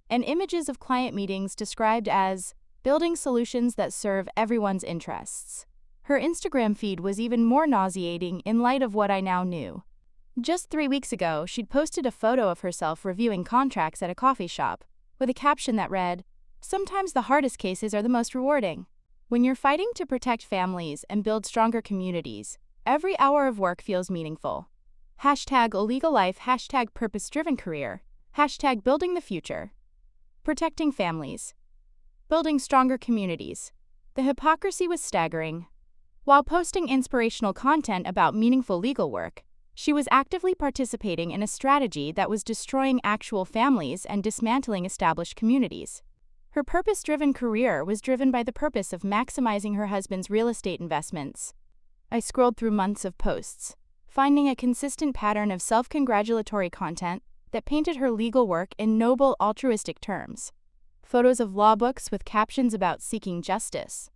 and images of client meetings described as building solutions that serve everyone's interests. Her Instagram feed was even more nauseating in light of what I now knew. Just 3 weeks ago, she'd posted a photo of herself reviewing contracts at a coffee shop, with a caption that read, "Sometimes the hardest cases are the most rewarding." When you're fighting to protect families and build stronger communities, every hour of work feels meaningful. Hashtag illegal life, hashtag purpose-driven career, hashtag building the future. Protecting families. Building stronger communities. The hypocrisy was staggering. While posting inspirational content about meaningful legal work, she was actively participating in a strategy that was destroying actual families and dismantling established communities. Her purpose-driven career was driven by the purpose of maximizing her husband's real estate investments. I scrolled through months of posts, finding a consistent pattern of self-congratulatory content that painted her legal work in noble, altruistic terms. Photos of law books with captions about seeking justice.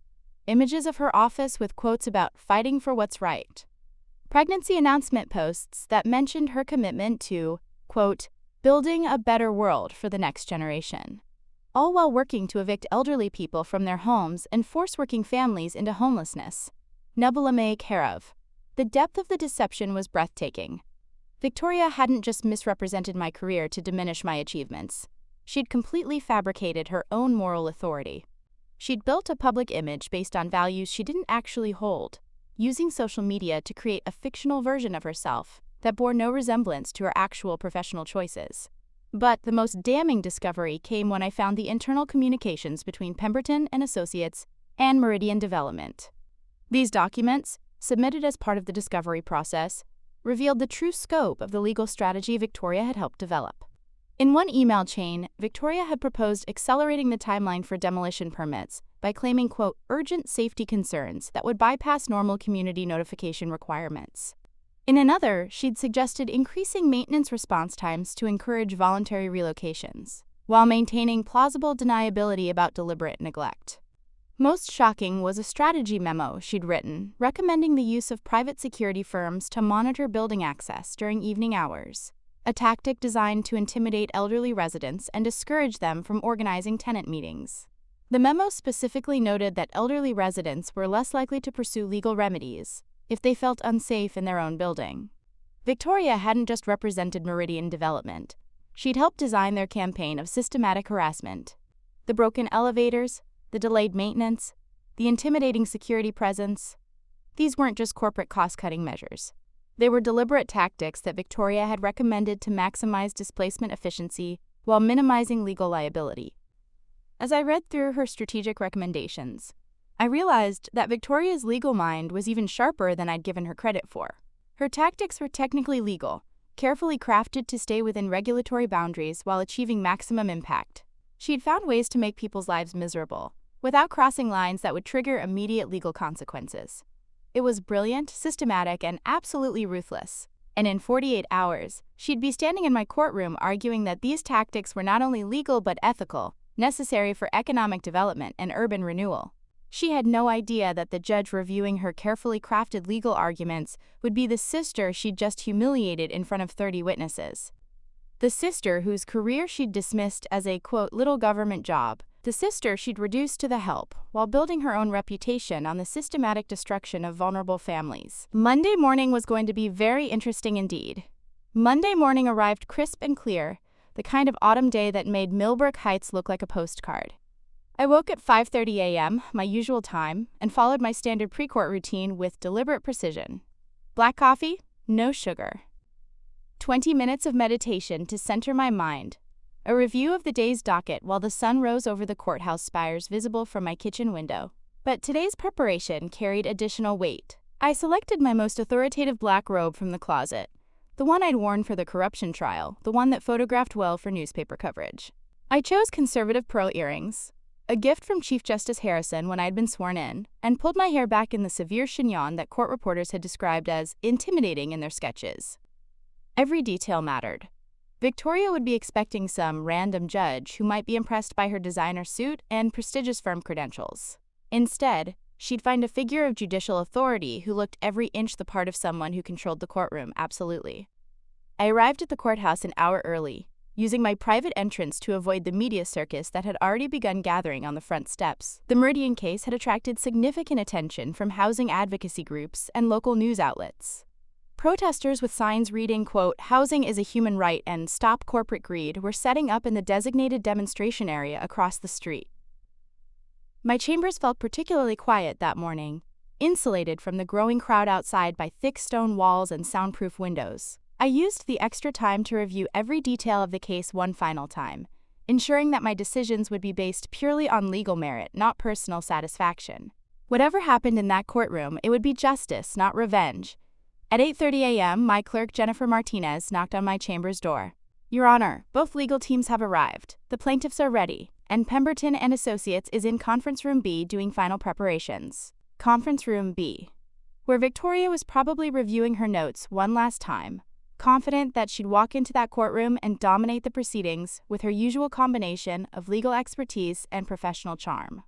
Images of her office with quotes about fighting for what's right. Pregnancy announcement posts that mentioned her commitment to, quote, building a better world for the next generation, all while working to evict elderly people from their homes and force working families into homelessness. Nebula May Karev. The depth of the deception was breathtaking. Victoria hadn't just misrepresented my career to diminish my achievements. She'd completely fabricated her own moral authority. She'd built a public image based on values she didn't actually hold, using social media to create a fictional version of herself that bore no resemblance to her actual professional choices. But the most damning discovery came when I found the internal communications between Pemberton Associates and Meridian Development. These documents, submitted as part of the discovery process, revealed the true scope of the legal strategy Victoria had helped develop. In one email chain, Victoria had proposed accelerating the timeline for demolition permits by claiming, quote, urgent safety concerns that would bypass normal community notification requirements. In another, she'd suggested increasing maintenance response times to encourage voluntary relocations, while maintaining plausible deniability about deliberate neglect. Most shocking was a strategy memo she'd written recommending the use of private security firms to monitor building access during evening hours, a tactic designed to intimidate elderly residents and discourage them from organizing tenant meetings. The memo specifically noted that elderly residents were less likely to pursue legal remedies if they felt unsafe in their own building. Victoria hadn't just represented Meridian Development. She'd helped design their campaign of systematic harassment. The broken elevators, the delayed maintenance, the intimidating security presence. These weren't just corporate cost-cutting measures. They were deliberate tactics that Victoria had recommended to maximize displacement efficiency while minimizing legal liability. As I read through her strategic recommendations, I realized that Victoria's legal mind was even sharper than I'd given her credit for. Her tactics were technically legal, carefully crafted to stay within regulatory boundaries while achieving maximum impact. She'd found ways to make people's lives miserable, without crossing lines that would trigger immediate legal consequences. It was brilliant, systematic, and absolutely ruthless. And in 48 hours, she'd be standing in my courtroom arguing that these tactics were not only legal but ethical, necessary for economic development and urban renewal. She had no idea that the judge reviewing her carefully crafted legal arguments would be the sister she'd just humiliated in front of 30 witnesses. The sister whose career she'd dismissed as a, quote, little government job. The sister she'd reduced to the help while building her own reputation on the systematic destruction of vulnerable families. Monday morning was going to be very interesting indeed. Monday morning arrived crisp and clear, the kind of autumn day that made Millbrook Heights look like a postcard. I woke at 5:30 a.m., my usual time, and followed my standard pre-court routine with deliberate precision. Black coffee, no sugar. 20 minutes of meditation to center my mind. A review of the day's docket while the sun rose over the courthouse spires visible from my kitchen window. But today's preparation carried additional weight. I selected my most authoritative black robe from the closet, the one I'd worn for the corruption trial, the one that photographed well for newspaper coverage. I chose conservative pearl earrings, a gift from Chief Justice Harrison when I'd been sworn in, and pulled my hair back in the severe chignon that court reporters had described as intimidating in their sketches. Every detail mattered. Victoria would be expecting some random judge who might be impressed by her designer suit and prestigious firm credentials. Instead, she'd find a figure of judicial authority who looked every inch the part of someone who controlled the courtroom absolutely. I arrived at the courthouse an hour early, using my private entrance to avoid the media circus that had already begun gathering on the front steps. The Meridian case had attracted significant attention from housing advocacy groups and local news outlets. Protesters with signs reading, quote, housing is a human right and stop corporate greed were setting up in the designated demonstration area across the street. My chambers felt particularly quiet that morning, insulated from the growing crowd outside by thick stone walls and soundproof windows. I used the extra time to review every detail of the case one final time, ensuring that my decisions would be based purely on legal merit, not personal satisfaction. Whatever happened in that courtroom, it would be justice, not revenge. At 8:30 a.m., my clerk, Jennifer Martinez, knocked on my chamber's door. Your Honor, both legal teams have arrived. The plaintiffs are ready, and Pemberton Associates is in Conference Room B doing final preparations. Conference Room B, where Victoria was probably reviewing her notes one last time, confident that she'd walk into that courtroom and dominate the proceedings with her usual combination of legal expertise and professional charm.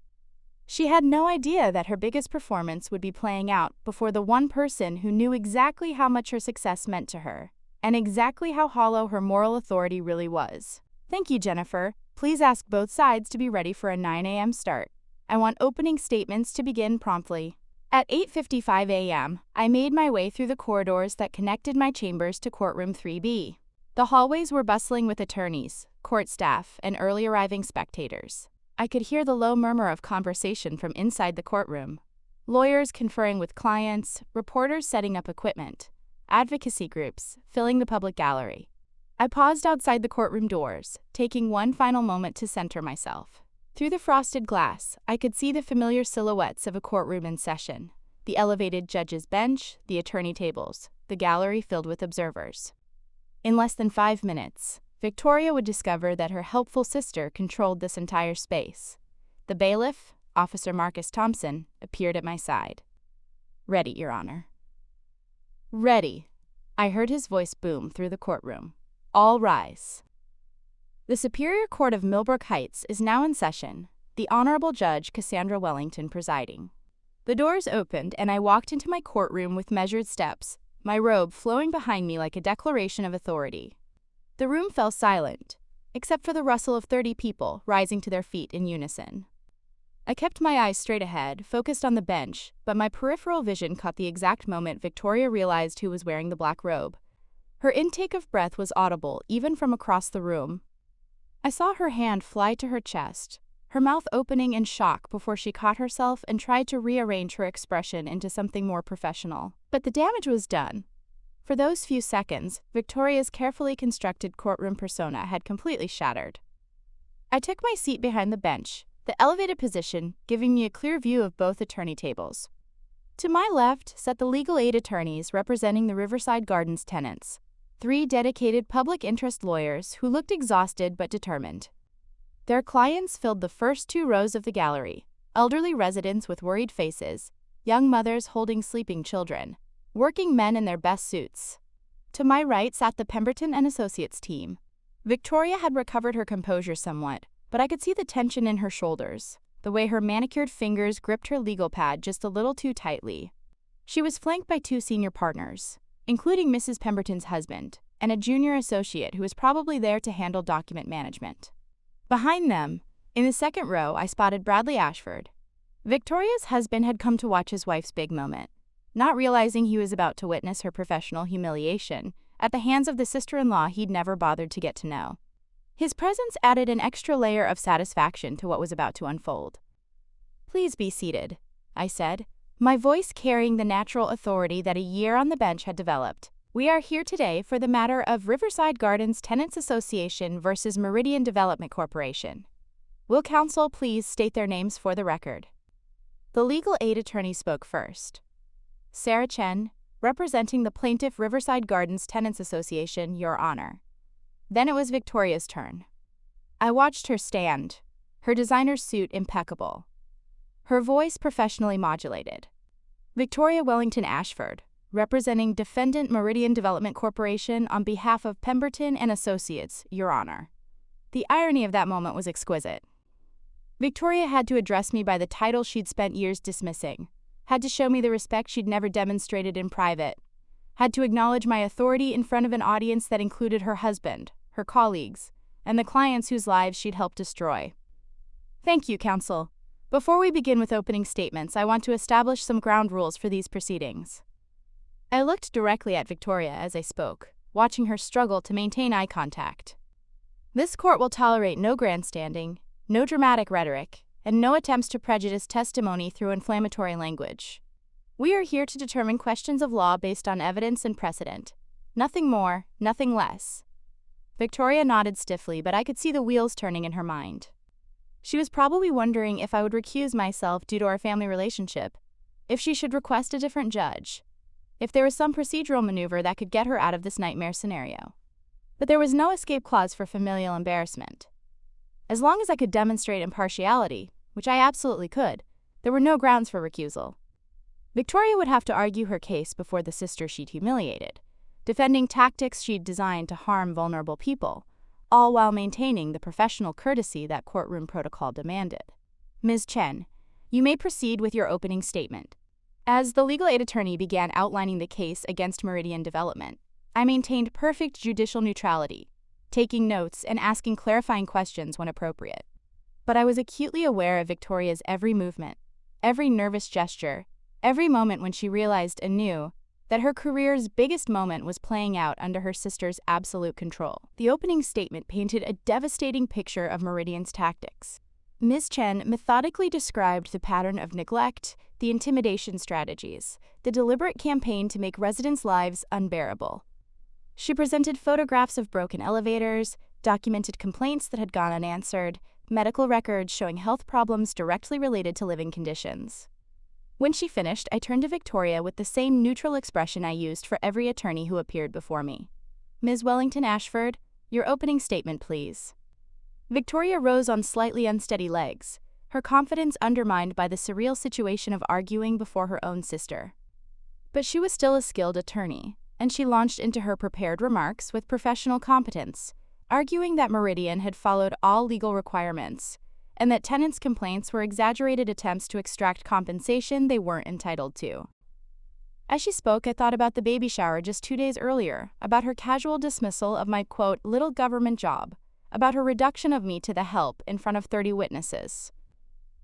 She had no idea that her biggest performance would be playing out before the one person who knew exactly how much her success meant to her, and exactly how hollow her moral authority really was. Thank you, Jennifer. Please ask both sides to be ready for a 9 a.m. start. I want opening statements to begin promptly. At 8:55 a.m., I made my way through the corridors that connected my chambers to courtroom 3B. The hallways were bustling with attorneys, court staff, and early arriving spectators. I could hear the low murmur of conversation from inside the courtroom. Lawyers conferring with clients, reporters setting up equipment, advocacy groups filling the public gallery. I paused outside the courtroom doors, taking one final moment to center myself. Through the frosted glass, I could see the familiar silhouettes of a courtroom in session. The elevated judge's bench, the attorney tables, the gallery filled with observers. In less than 5 minutes, Victoria would discover that her helpful sister controlled this entire space. The bailiff, Officer Marcus Thompson, appeared at my side. "Ready, Your Honor." "Ready," I heard his voice boom through the courtroom. "All rise." The Superior Court of Millbrook Heights is now in session, the Honorable Judge Cassandra Wellington presiding. The doors opened and I walked into my courtroom with measured steps, my robe flowing behind me like a declaration of authority. The room fell silent, except for the rustle of 30 people rising to their feet in unison. I kept my eyes straight ahead, focused on the bench, but my peripheral vision caught the exact moment Victoria realized who was wearing the black robe. Her intake of breath was audible, even from across the room. I saw her hand fly to her chest, her mouth opening in shock before she caught herself and tried to rearrange her expression into something more professional. But the damage was done. For those few seconds, Victoria's carefully constructed courtroom persona had completely shattered. I took my seat behind the bench, the elevated position giving me a clear view of both attorney tables. To my left sat the legal aid attorneys representing the Riverside Gardens tenants, 3 dedicated public interest lawyers who looked exhausted but determined. Their clients filled the first 2 rows of the gallery, elderly residents with worried faces, young mothers holding sleeping children, working men in their best suits. To my right sat the Pemberton Associates team. Victoria had recovered her composure somewhat, but I could see the tension in her shoulders, the way her manicured fingers gripped her legal pad just a little too tightly. She was flanked by 2 senior partners, including Mrs. Pemberton's husband, and a junior associate who was probably there to handle document management. Behind them, in the second row, I spotted Bradley Ashford. Victoria's husband had come to watch his wife's big moment, not realizing he was about to witness her professional humiliation at the hands of the sister-in-law he'd never bothered to get to know. His presence added an extra layer of satisfaction to what was about to unfold. "Please be seated," I said, my voice carrying the natural authority that a year on the bench had developed. "We are here today for the matter of Riverside Gardens Tenants Association versus Meridian Development Corporation. Will counsel please state their names for the record?" The legal aid attorney spoke first. "Sarah Chen, representing the plaintiff Riverside Gardens Tenants Association, Your Honor." Then it was Victoria's turn. I watched her stand, her designer suit impeccable, her voice professionally modulated. "Victoria Wellington Ashford, representing Defendant Meridian Development Corporation on behalf of Pemberton and Associates, Your Honor." The irony of that moment was exquisite. Victoria had to address me by the title she'd spent years dismissing, had to show me the respect she'd never demonstrated in private, had to acknowledge my authority in front of an audience that included her husband, her colleagues, and the clients whose lives she'd helped destroy. "Thank you, counsel. Before we begin with opening statements, I want to establish some ground rules for these proceedings." I looked directly at Victoria as I spoke, watching her struggle to maintain eye contact. "This court will tolerate no grandstanding, no dramatic rhetoric, and no attempts to prejudice testimony through inflammatory language. We are here to determine questions of law based on evidence and precedent. Nothing more, nothing less." Victoria nodded stiffly, but I could see the wheels turning in her mind. She was probably wondering if I would recuse myself due to our family relationship, if she should request a different judge, if there was some procedural maneuver that could get her out of this nightmare scenario. But there was no escape clause for familial embarrassment. As long as I could demonstrate impartiality, which I absolutely could, there were no grounds for recusal. Victoria would have to argue her case before the sister she'd humiliated, defending tactics she'd designed to harm vulnerable people, all while maintaining the professional courtesy that courtroom protocol demanded. "Ms. Chen, you may proceed with your opening statement." As the legal aid attorney began outlining the case against Meridian Development, I maintained perfect judicial neutrality, taking notes and asking clarifying questions when appropriate. But I was acutely aware of Victoria's every movement, every nervous gesture, every moment when she realized anew that her career's biggest moment was playing out under her sister's absolute control. The opening statement painted a devastating picture of Meridian's tactics. Ms. Chen methodically described the pattern of neglect, the intimidation strategies, the deliberate campaign to make residents' lives unbearable. She presented photographs of broken elevators, documented complaints that had gone unanswered, medical records showing health problems directly related to living conditions. When she finished, I turned to Victoria with the same neutral expression I used for every attorney who appeared before me. Ms. Wellington Ashford, your opening statement, please. Victoria rose on slightly unsteady legs, her confidence undermined by the surreal situation of arguing before her own sister. But she was still a skilled attorney, and she launched into her prepared remarks with professional competence, arguing that Meridian had followed all legal requirements, and that tenants' complaints were exaggerated attempts to extract compensation they weren't entitled to. As she spoke, I thought about the baby shower just 2 days earlier, about her casual dismissal of my, quote, little government job, about her reduction of me to the help in front of 30 witnesses.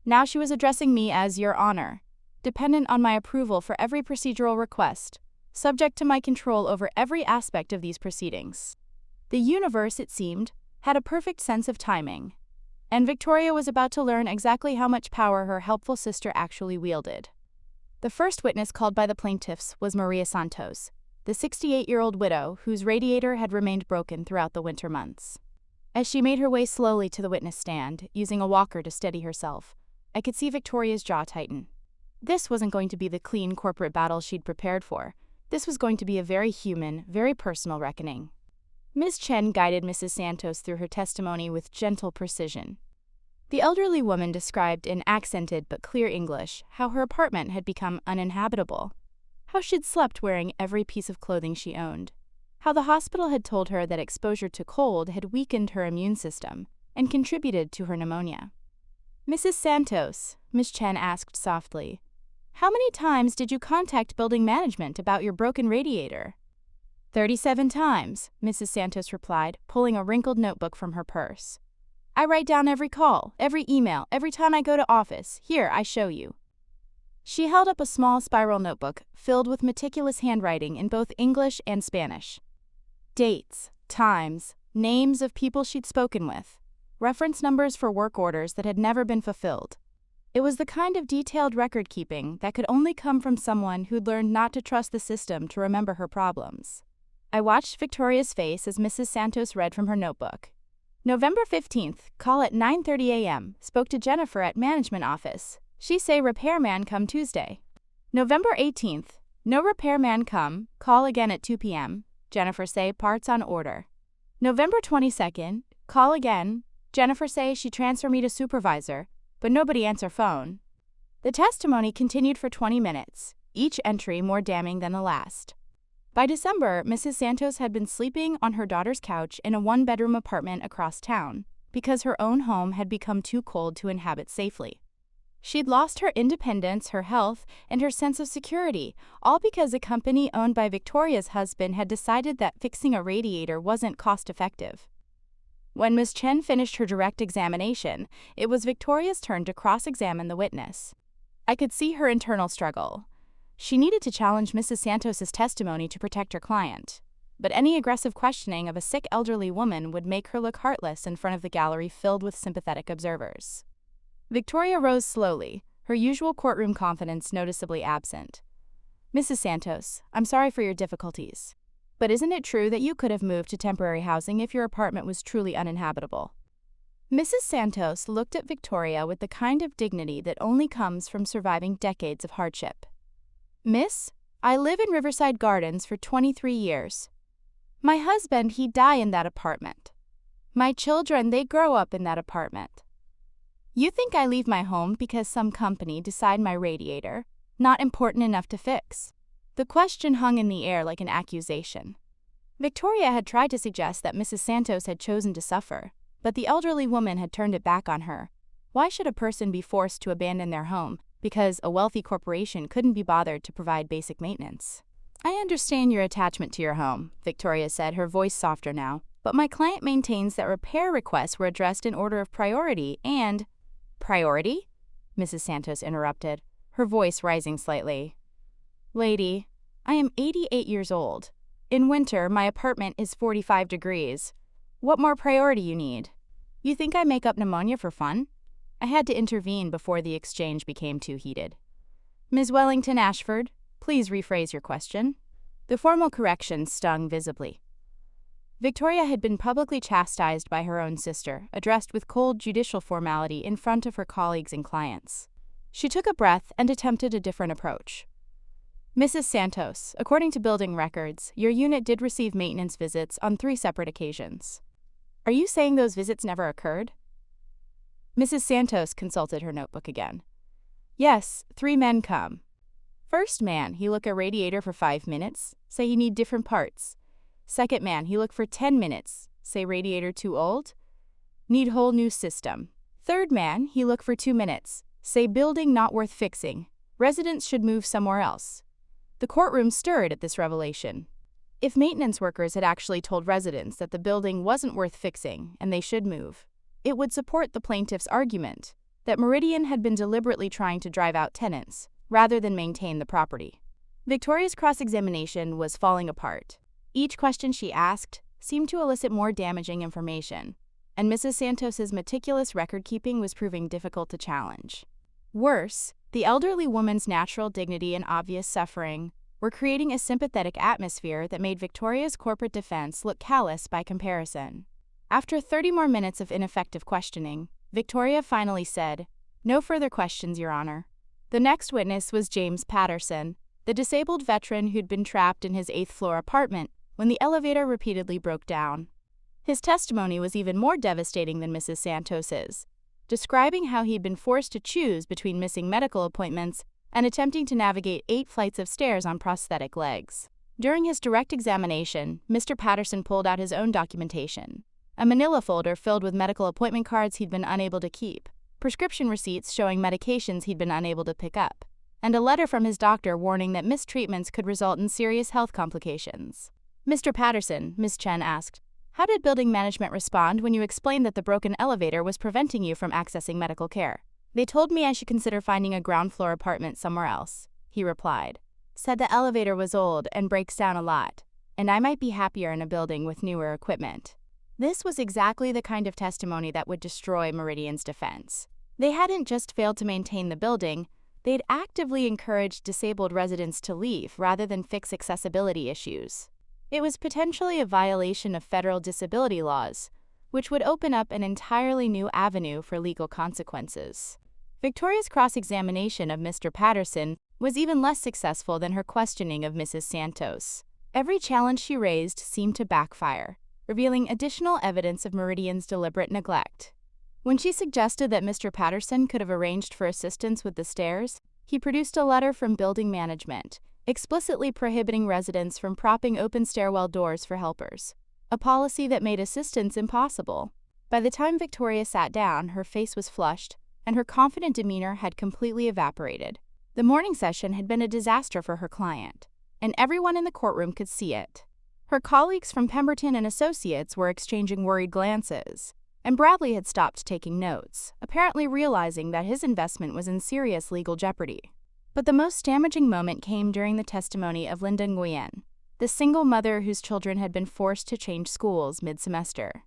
Now she was addressing me as Your Honor, dependent on my approval for every procedural request, subject to my control over every aspect of these proceedings. The universe, it seemed, had a perfect sense of timing, and Victoria was about to learn exactly how much power her helpful sister actually wielded. The first witness called by the plaintiffs was Maria Santos, the 68-year-old widow whose radiator had remained broken throughout the winter months. As she made her way slowly to the witness stand, using a walker to steady herself, I could see Victoria's jaw tighten. This wasn't going to be the clean corporate battle she'd prepared for. This was going to be a very human, very personal reckoning. Ms. Chen guided Mrs. Santos through her testimony with gentle precision. The elderly woman described in accented but clear English how her apartment had become uninhabitable, how she'd slept wearing every piece of clothing she owned, how the hospital had told her that exposure to cold had weakened her immune system and contributed to her pneumonia. Mrs. Santos, Ms. Chen asked softly, how many times did you contact building management about your broken radiator? 37 times, Mrs. Santos replied, pulling a wrinkled notebook from her purse. I write down every call, every email, every time I go to office. Here, I show you. She held up a small spiral notebook filled with meticulous handwriting in both English and Spanish. Dates, times, names of people she'd spoken with, reference numbers for work orders that had never been fulfilled. It was the kind of detailed record-keeping that could only come from someone who'd learned not to trust the system to remember her problems. I watched Victoria's face as Mrs. Santos read from her notebook. November 15th, call at 9:30 a.m., spoke to Jennifer at management office. She say repairman come Tuesday. November 18th, no repairman come, call again at 2 p.m., Jennifer say parts on order. November 22nd, call again, Jennifer say she transfer me to supervisor, but nobody answer phone. The testimony continued for 20 minutes, each entry more damning than the last. By December, Mrs. Santos had been sleeping on her daughter's couch in a one-bedroom apartment across town because her own home had become too cold to inhabit safely. She'd lost her independence, her health, and her sense of security, all because a company owned by Victoria's husband had decided that fixing a radiator wasn't cost-effective. When Ms. Chen finished her direct examination, it was Victoria's turn to cross-examine the witness. I could see her internal struggle. She needed to challenge Mrs. Santos's testimony to protect her client, but any aggressive questioning of a sick elderly woman would make her look heartless in front of the gallery filled with sympathetic observers. Victoria rose slowly, her usual courtroom confidence noticeably absent. Mrs. Santos, I'm sorry for your difficulties, but isn't it true that you could have moved to temporary housing if your apartment was truly uninhabitable? Mrs. Santos looked at Victoria with the kind of dignity that only comes from surviving decades of hardship. Miss, I live in Riverside Gardens for 23 years. My husband, he die in that apartment. My children, they grow up in that apartment. You think I leave my home because some company decide my radiator, not important enough to fix? The question hung in the air like an accusation. Victoria had tried to suggest that Mrs. Santos had chosen to suffer, but the elderly woman had turned it back on her. Why should a person be forced to abandon their home because a wealthy corporation couldn't be bothered to provide basic maintenance? I understand your attachment to your home, Victoria said, her voice softer now, but my client maintains that repair requests were addressed in order of priority and… Priority? Mrs. Santos interrupted, her voice rising slightly. Lady, I am 88 years old. In winter, my apartment is 45 degrees. What more priority you need? You think I make up pneumonia for fun? I had to intervene before the exchange became too heated. Ms. Wellington Ashford, please rephrase your question. The formal correction stung visibly. Victoria had been publicly chastised by her own sister, addressed with cold judicial formality in front of her colleagues and clients. She took a breath and attempted a different approach. Mrs. Santos, according to building records, your unit did receive maintenance visits on 3 separate occasions. Are you saying those visits never occurred? Mrs. Santos consulted her notebook again. Yes, 3 men come. First man, he look at radiator for 5 minutes, say he need different parts. Second man, he look for 10 minutes, say radiator too old, need whole new system. Third man, he look for 2 minutes, say building not worth fixing, residents should move somewhere else. The courtroom stirred at this revelation. If maintenance workers had actually told residents that the building wasn't worth fixing and they should move, it would support the plaintiff's argument that Meridian had been deliberately trying to drive out tenants rather than maintain the property. Victoria's cross-examination was falling apart. Each question she asked seemed to elicit more damaging information, and Mrs. Santos's meticulous record-keeping was proving difficult to challenge. Worse, the elderly woman's natural dignity and obvious suffering were creating a sympathetic atmosphere that made Victoria's corporate defense look callous by comparison. After 30 more minutes of ineffective questioning, Victoria finally said, "No further questions, Your Honor." The next witness was James Patterson, the disabled veteran who'd been trapped in his 8th-floor apartment when the elevator repeatedly broke down. His testimony was even more devastating than Mrs. Santos's, describing how he'd been forced to choose between missing medical appointments and attempting to navigate 8 flights of stairs on prosthetic legs. During his direct examination, Mr. Patterson pulled out his own documentation, a manila folder filled with medical appointment cards he'd been unable to keep, prescription receipts showing medications he'd been unable to pick up, and a letter from his doctor warning that missed treatments could result in serious health complications. Mr. Patterson, Ms. Chen asked, how did building management respond when you explained that the broken elevator was preventing you from accessing medical care? They told me I should consider finding a ground-floor apartment somewhere else, he replied. Said the elevator was old and breaks down a lot, and I might be happier in a building with newer equipment. This was exactly the kind of testimony that would destroy Meridian's defense. They hadn't just failed to maintain the building, they'd actively encouraged disabled residents to leave rather than fix accessibility issues. It was potentially a violation of federal disability laws, which would open up an entirely new avenue for legal consequences. Victoria's cross-examination of Mr. Patterson was even less successful than her questioning of Mrs. Santos. Every challenge she raised seemed to backfire, revealing additional evidence of Meridian's deliberate neglect. When she suggested that Mr. Patterson could have arranged for assistance with the stairs, he produced a letter from building management, explicitly prohibiting residents from propping open stairwell doors for helpers, a policy that made assistance impossible. By the time Victoria sat down, her face was flushed, and her confident demeanor had completely evaporated. The morning session had been a disaster for her client, and everyone in the courtroom could see it. Her colleagues from Pemberton Associates were exchanging worried glances, and Bradley had stopped taking notes, apparently realizing that his investment was in serious legal jeopardy. But the most damaging moment came during the testimony of Linda Nguyen, the single mother whose children had been forced to change schools mid-semester.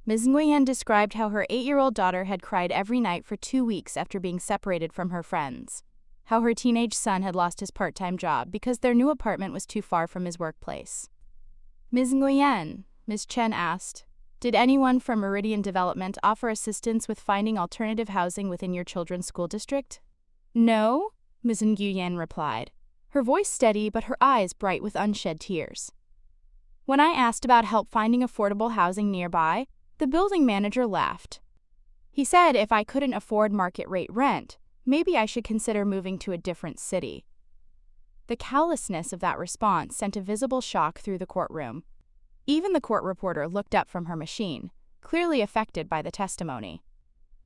Ms. Nguyen described how her 8-year-old daughter had cried every night for 2 weeks after being separated from her friends, how her teenage son had lost his part-time job because their new apartment was too far from his workplace. Ms. Nguyen, Ms. Chen asked, did anyone from Meridian Development offer assistance with finding alternative housing within your children's school district? No, Ms. Nguyen replied, her voice steady but her eyes bright with unshed tears. When I asked about help finding affordable housing nearby, the building manager laughed. He said if I couldn't afford market-rate rent, maybe I should consider moving to a different city. The callousness of that response sent a visible shock through the courtroom. Even the court reporter looked up from her machine, clearly affected by the testimony.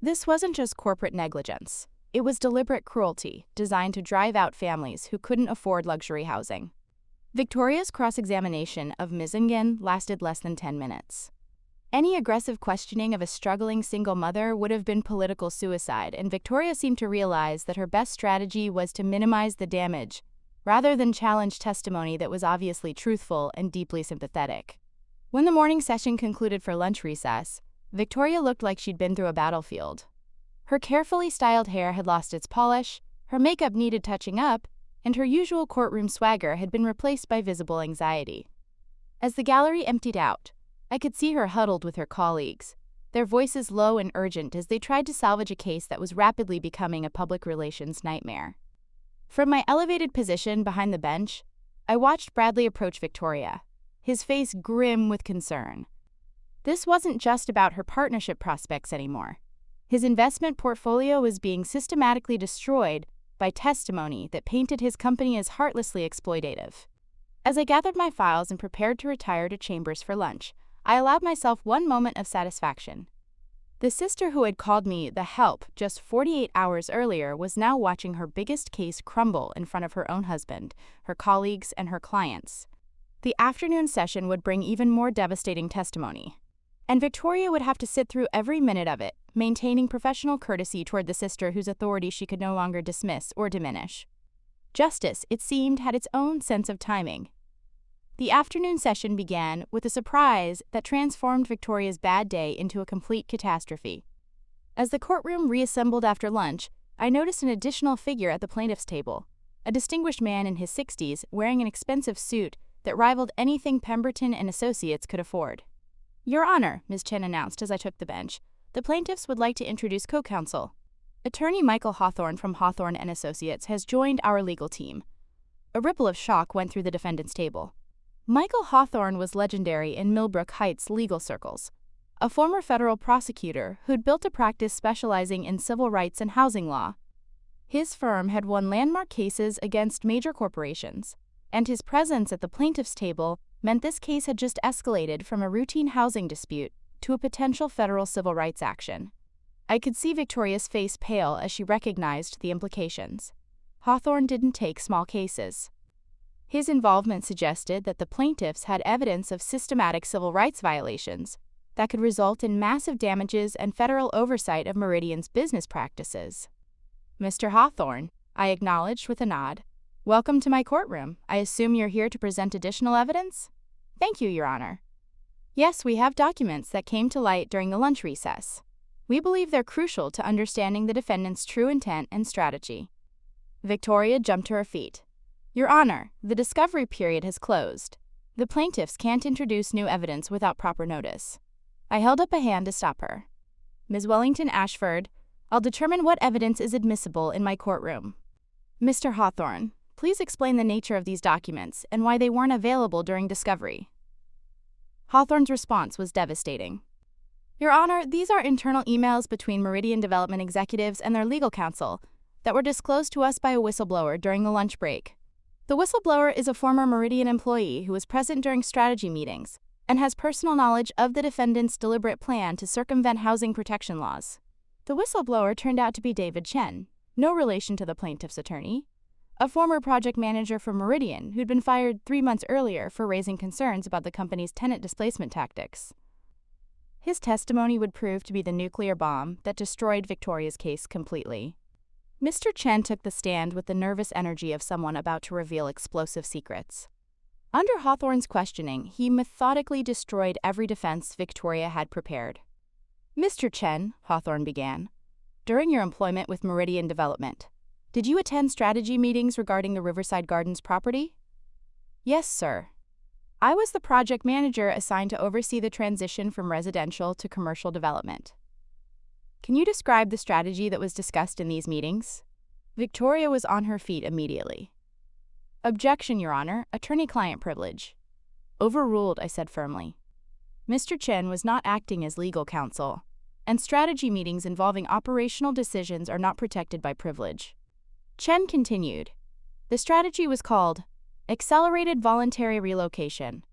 This wasn't just corporate negligence. It was deliberate cruelty designed to drive out families who couldn't afford luxury housing. Victoria's cross-examination of Ms. Nguyen lasted less than 10 minutes. Any aggressive questioning of a struggling single mother would have been political suicide, and Victoria seemed to realize that her best strategy was to minimize the damage rather than challenge testimony that was obviously truthful and deeply sympathetic. When the morning session concluded for lunch recess, Victoria looked like she'd been through a battlefield. Her carefully styled hair had lost its polish, her makeup needed touching up, and her usual courtroom swagger had been replaced by visible anxiety. As the gallery emptied out, I could see her huddled with her colleagues, their voices low and urgent as they tried to salvage a case that was rapidly becoming a public relations nightmare. From my elevated position behind the bench, I watched Bradley approach Victoria, his face grim with concern. This wasn't just about her partnership prospects anymore. His investment portfolio was being systematically destroyed by testimony that painted his company as heartlessly exploitative. As I gathered my files and prepared to retire to chambers for lunch, I allowed myself one moment of satisfaction. The sister who had called me the help just 48 hours earlier was now watching her biggest case crumble in front of her own husband, her colleagues, and her clients. The afternoon session would bring even more devastating testimony, and Victoria would have to sit through every minute of it, maintaining professional courtesy toward the sister whose authority she could no longer dismiss or diminish. Justice, it seemed, had its own sense of timing. The afternoon session began with a surprise that transformed Victoria's bad day into a complete catastrophe. As the courtroom reassembled after lunch, I noticed an additional figure at the plaintiff's table, a distinguished man in his 60s wearing an expensive suit that rivaled anything Pemberton Associates could afford. "Your Honor," Ms. Chen announced as I took the bench, "the plaintiffs would like to introduce co-counsel. Attorney Michael Hawthorne from Hawthorne & Associates has joined our legal team." A ripple of shock went through the defendant's table. Michael Hawthorne was legendary in Millbrook Heights legal circles, a former federal prosecutor who'd built a practice specializing in civil rights and housing law. His firm had won landmark cases against major corporations, and his presence at the plaintiff's table meant this case had just escalated from a routine housing dispute to a potential federal civil rights action. I could see Victoria's face pale as she recognized the implications. Hawthorne didn't take small cases. His involvement suggested that the plaintiffs had evidence of systematic civil rights violations that could result in massive damages and federal oversight of Meridian's business practices. "Mr. Hawthorne," I acknowledged with a nod. "Welcome to my courtroom. I assume you're here to present additional evidence?" "Thank you, Your Honor." "Yes, we have documents that came to light during the lunch recess. We believe they're crucial to understanding the defendant's true intent and strategy." Victoria jumped to her feet. "Your Honor, the discovery period has closed. The plaintiffs can't introduce new evidence without proper notice." I held up a hand to stop her. "Ms. Wellington Ashford, I'll determine what evidence is admissible in my courtroom." "Mr. Hawthorne, please explain the nature of these documents and why they weren't available during discovery." Hawthorne's response was devastating. "Your Honor, these are internal emails between Meridian Development executives and their legal counsel that were disclosed to us by a whistleblower during the lunch break. The whistleblower is a former Meridian employee who was present during strategy meetings and has personal knowledge of the defendant's deliberate plan to circumvent housing protection laws." The whistleblower turned out to be David Chen, no relation to the plaintiff's attorney, a former project manager for Meridian who'd been fired 3 months earlier for raising concerns about the company's tenant displacement tactics. His testimony would prove to be the nuclear bomb that destroyed Victoria's case completely. Mr. Chen took the stand with the nervous energy of someone about to reveal explosive secrets. Under Hawthorne's questioning, he methodically destroyed every defense Victoria had prepared. "Mr. Chen," Hawthorne began, "during your employment with Meridian Development, did you attend strategy meetings regarding the Riverside Gardens property?" "Yes, sir. I was the project manager assigned to oversee the transition from residential to commercial development." "Can you describe the strategy that was discussed in these meetings?" Victoria was on her feet immediately. "Objection, Your Honor, attorney-client privilege." "Overruled," I said firmly. Mr. Chen was not acting as legal counsel, and strategy meetings involving operational decisions are not protected by privilege. Chen continued. "The strategy was called Accelerated Voluntary Relocation.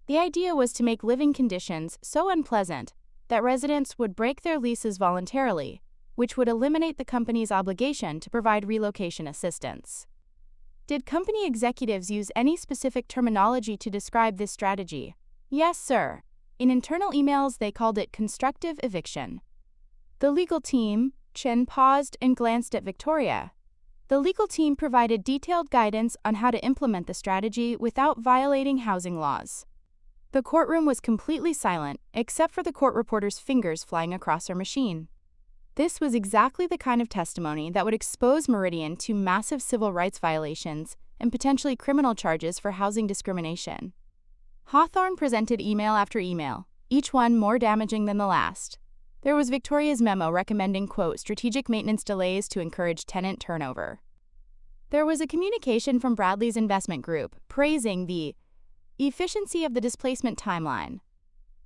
The idea was to make living conditions so unpleasant that residents would break their leases voluntarily, which would eliminate the company's obligation to provide relocation assistance." "Did company executives use any specific terminology to describe this strategy?" "Yes, sir. In internal emails, they called it constructive eviction." The legal team, Chen paused and glanced at Victoria. The legal team provided detailed guidance on how to implement the strategy without violating housing laws. The courtroom was completely silent, except for the court reporter's fingers flying across her machine. This was exactly the kind of testimony that would expose Meridian to massive civil rights violations and potentially criminal charges for housing discrimination. Hawthorne presented email after email, each one more damaging than the last. There was Victoria's memo recommending, quote, strategic maintenance delays to encourage tenant turnover. There was a communication from Bradley's investment group praising the efficiency of the displacement timeline.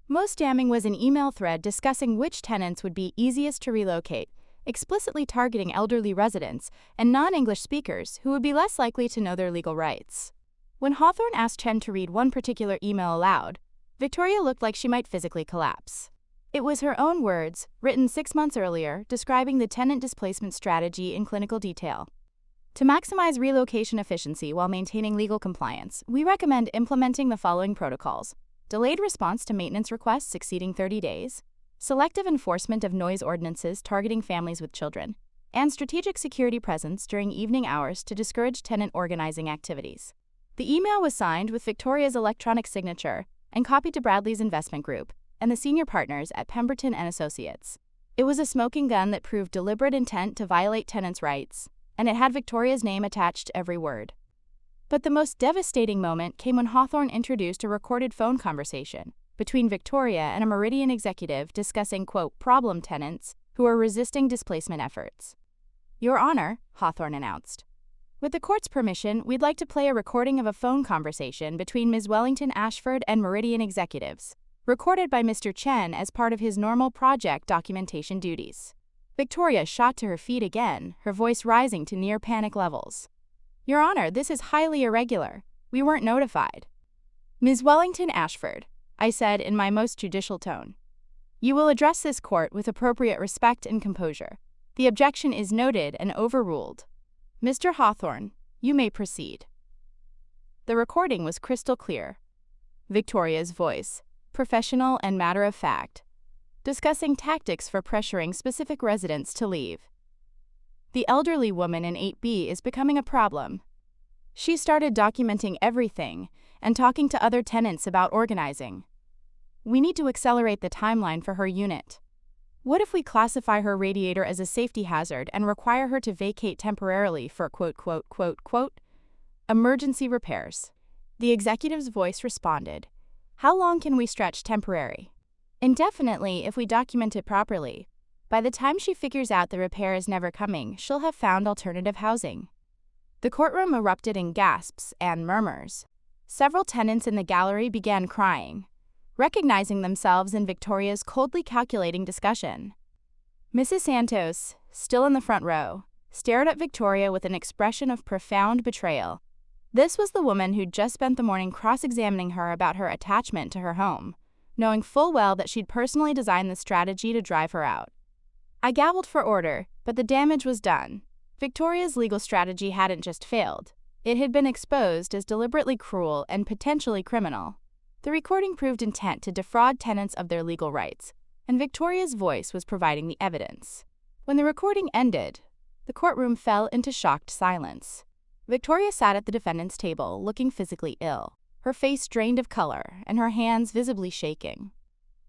Most damning was an email thread discussing which tenants would be easiest to relocate, explicitly targeting elderly residents and non-English speakers who would be less likely to know their legal rights. When Hawthorne asked Chen to read one particular email aloud, Victoria looked like she might physically collapse. It was her own words, written 6 months earlier, describing the tenant displacement strategy in clinical detail. To maximize relocation efficiency while maintaining legal compliance, we recommend implementing the following protocols: delayed response to maintenance requests exceeding 30 days, selective enforcement of noise ordinances targeting families with children, and strategic security presence during evening hours to discourage tenant organizing activities. The email was signed with Victoria's electronic signature and copied to Bradley's investment group and the senior partners at Pemberton Associates. It was a smoking gun that proved deliberate intent to violate tenants' rights, and it had Victoria's name attached to every word. But the most devastating moment came when Hawthorne introduced a recorded phone conversation between Victoria and a Meridian executive discussing, quote, problem tenants who are resisting displacement efforts. Your Honor, Hawthorne announced. With the court's permission, we'd like to play a recording of a phone conversation between Ms. Wellington Ashford and Meridian executives, recorded by Mr. Chen as part of his normal project documentation duties. Victoria shot to her feet again, her voice rising to near panic levels. Your Honor, this is highly irregular. We weren't notified. Ms. Wellington Ashford, I said in my most judicial tone. You will address this court with appropriate respect and composure. The objection is noted and overruled. Mr. Hawthorne, you may proceed. The recording was crystal clear. Victoria's voice, professional and matter-of-fact, discussing tactics for pressuring specific residents to leave. The elderly woman in 8B is becoming a problem. She started documenting everything and talking to other tenants about organizing. We need to accelerate the timeline for her unit. What if we classify her radiator as a safety hazard and require her to vacate temporarily for emergency repairs? The executive's voice responded. How long can we stretch temporary? Indefinitely if we document it properly. By the time she figures out the repair is never coming, she'll have found alternative housing. The courtroom erupted in gasps and murmurs. Several tenants in the gallery began crying, recognizing themselves in Victoria's coldly calculating discussion. Mrs. Santos, still in the front row, stared at Victoria with an expression of profound betrayal. This was the woman who'd just spent the morning cross-examining her about her attachment to her home, knowing full well that she'd personally designed the strategy to drive her out. I gavelled for order, but the damage was done. Victoria's legal strategy hadn't just failed. It had been exposed as deliberately cruel and potentially criminal. The recording proved intent to defraud tenants of their legal rights, and Victoria's voice was providing the evidence. When the recording ended, the courtroom fell into shocked silence. Victoria sat at the defendant's table, looking physically ill, her face drained of color and her hands visibly shaking.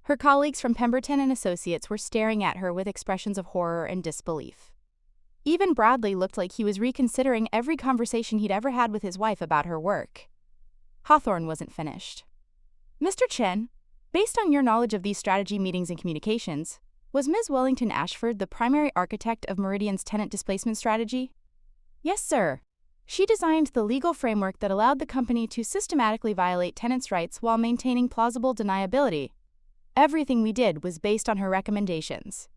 Her colleagues from Pemberton Associates were staring at her with expressions of horror and disbelief. Even Bradley looked like he was reconsidering every conversation he'd ever had with his wife about her work. Hawthorne wasn't finished. Mr. Chen, based on your knowledge of these strategy meetings and communications, was Ms. Wellington Ashford the primary architect of Meridian's tenant displacement strategy? Yes, sir. She designed the legal framework that allowed the company to systematically violate tenants' rights while maintaining plausible deniability. Everything we did was based on her recommendations.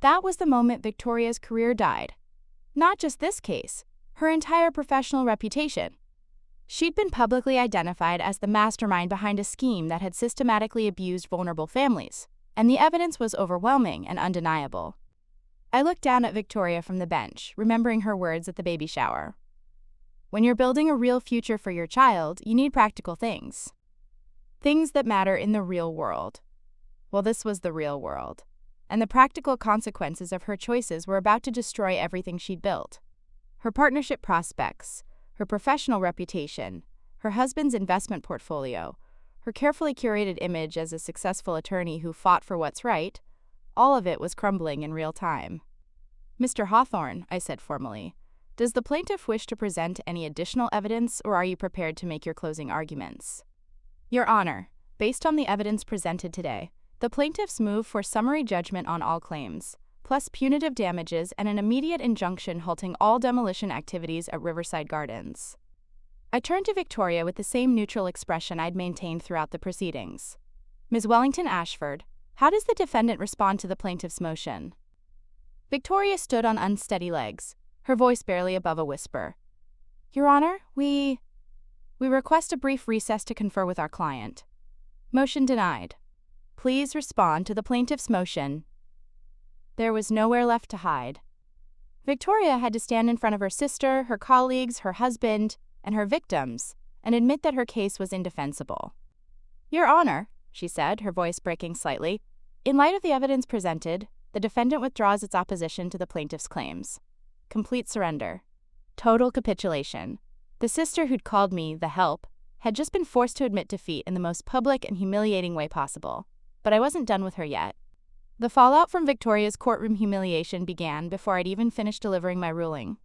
That was the moment Victoria's career died. Not just this case, her entire professional reputation. She'd been publicly identified as the mastermind behind a scheme that had systematically abused vulnerable families, and the evidence was overwhelming and undeniable. I looked down at Victoria from the bench, remembering her words at the baby shower. When you're building a real future for your child, you need practical things. Things that matter in the real world. Well, this was the real world, and the practical consequences of her choices were about to destroy everything she'd built. her partnership prospects, her professional reputation, her husband's investment portfolio, her carefully curated image as a successful attorney who fought for what's right, all of it was crumbling in real time. "Mr. Hawthorne," I said formally, "does the plaintiff wish to present any additional evidence, or are you prepared to make your closing arguments?" "Your Honor, based on the evidence presented today, the plaintiffs move for summary judgment on all claims, plus punitive damages and an immediate injunction halting all demolition activities at Riverside Gardens." I turned to Victoria with the same neutral expression I'd maintained throughout the proceedings. "Ms. Wellington Ashford, how does the defendant respond to the plaintiff's motion?" Victoria stood on unsteady legs, her voice barely above a whisper. "Your Honor, we request a brief recess to confer with our client." Motion denied. "Please respond to the plaintiff's motion." There was nowhere left to hide. Victoria had to stand in front of her sister, her colleagues, her husband, and her victims, and admit that her case was indefensible. "Your Honor," she said, her voice breaking slightly, "in light of the evidence presented, the defendant withdraws its opposition to the plaintiff's claims. Complete surrender. Total capitulation. The sister who'd called me the help had just been forced to admit defeat in the most public and humiliating way possible. But I wasn't done with her yet. The fallout from Victoria's courtroom humiliation began before I'd even finished delivering my ruling.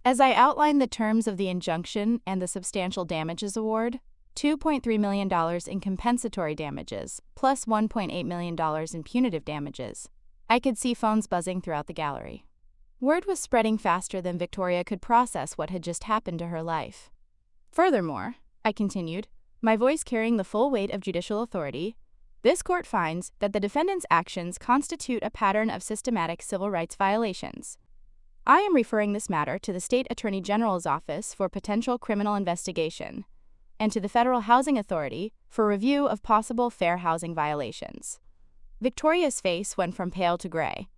As I outlined the terms of the injunction and the substantial damages award, $2.3 million in compensatory damages, plus $1.8 million in punitive damages, I could see phones buzzing throughout the gallery. Word was spreading faster than Victoria could process what had just happened to her life. "Furthermore," I continued, my voice carrying the full weight of judicial authority, "this court finds that the defendant's actions constitute a pattern of systematic civil rights violations. I am referring this matter to the State Attorney General's Office for potential criminal investigation and to the Federal Housing Authority for review of possible fair housing violations." Victoria's face went from pale to gray.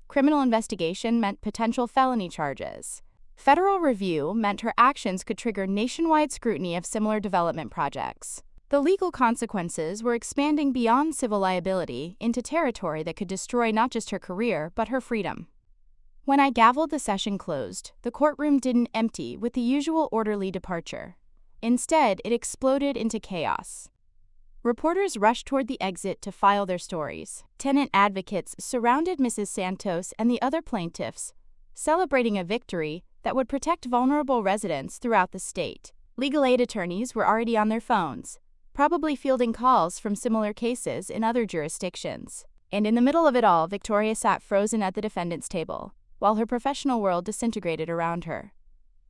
Criminal investigation meant potential felony charges. Federal review meant her actions could trigger nationwide scrutiny of similar development projects. The legal consequences were expanding beyond civil liability into territory that could destroy not just her career, but her freedom. When I gavelled the session closed, the courtroom didn't empty with the usual orderly departure. Instead, it exploded into chaos. Reporters rushed toward the exit to file their stories. Tenant advocates surrounded Mrs. Santos and the other plaintiffs, celebrating a victory that would protect vulnerable residents throughout the state. Legal aid attorneys were already on their phones, probably fielding calls from similar cases in other jurisdictions. And in the middle of it all, Victoria sat frozen at the defendant's table, while her professional world disintegrated around her.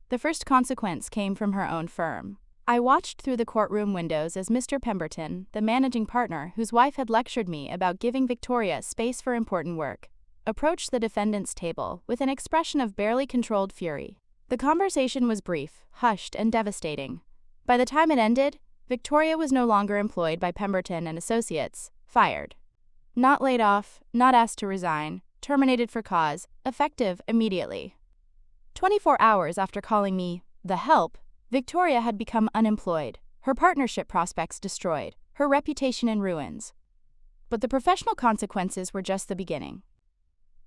The first consequence came from her own firm. I watched through the courtroom windows as Mr. Pemberton, the managing partner whose wife had lectured me about giving Victoria space for important work, approached the defendant's table with an expression of barely controlled fury. The conversation was brief, hushed, and devastating. By the time it ended, Victoria was no longer employed by Pemberton Associates, fired. Not laid off, not asked to resign, terminated for cause, effective immediately. 24 hours after calling me the help, Victoria had become unemployed, her partnership prospects destroyed, her reputation in ruins. But the professional consequences were just the beginning.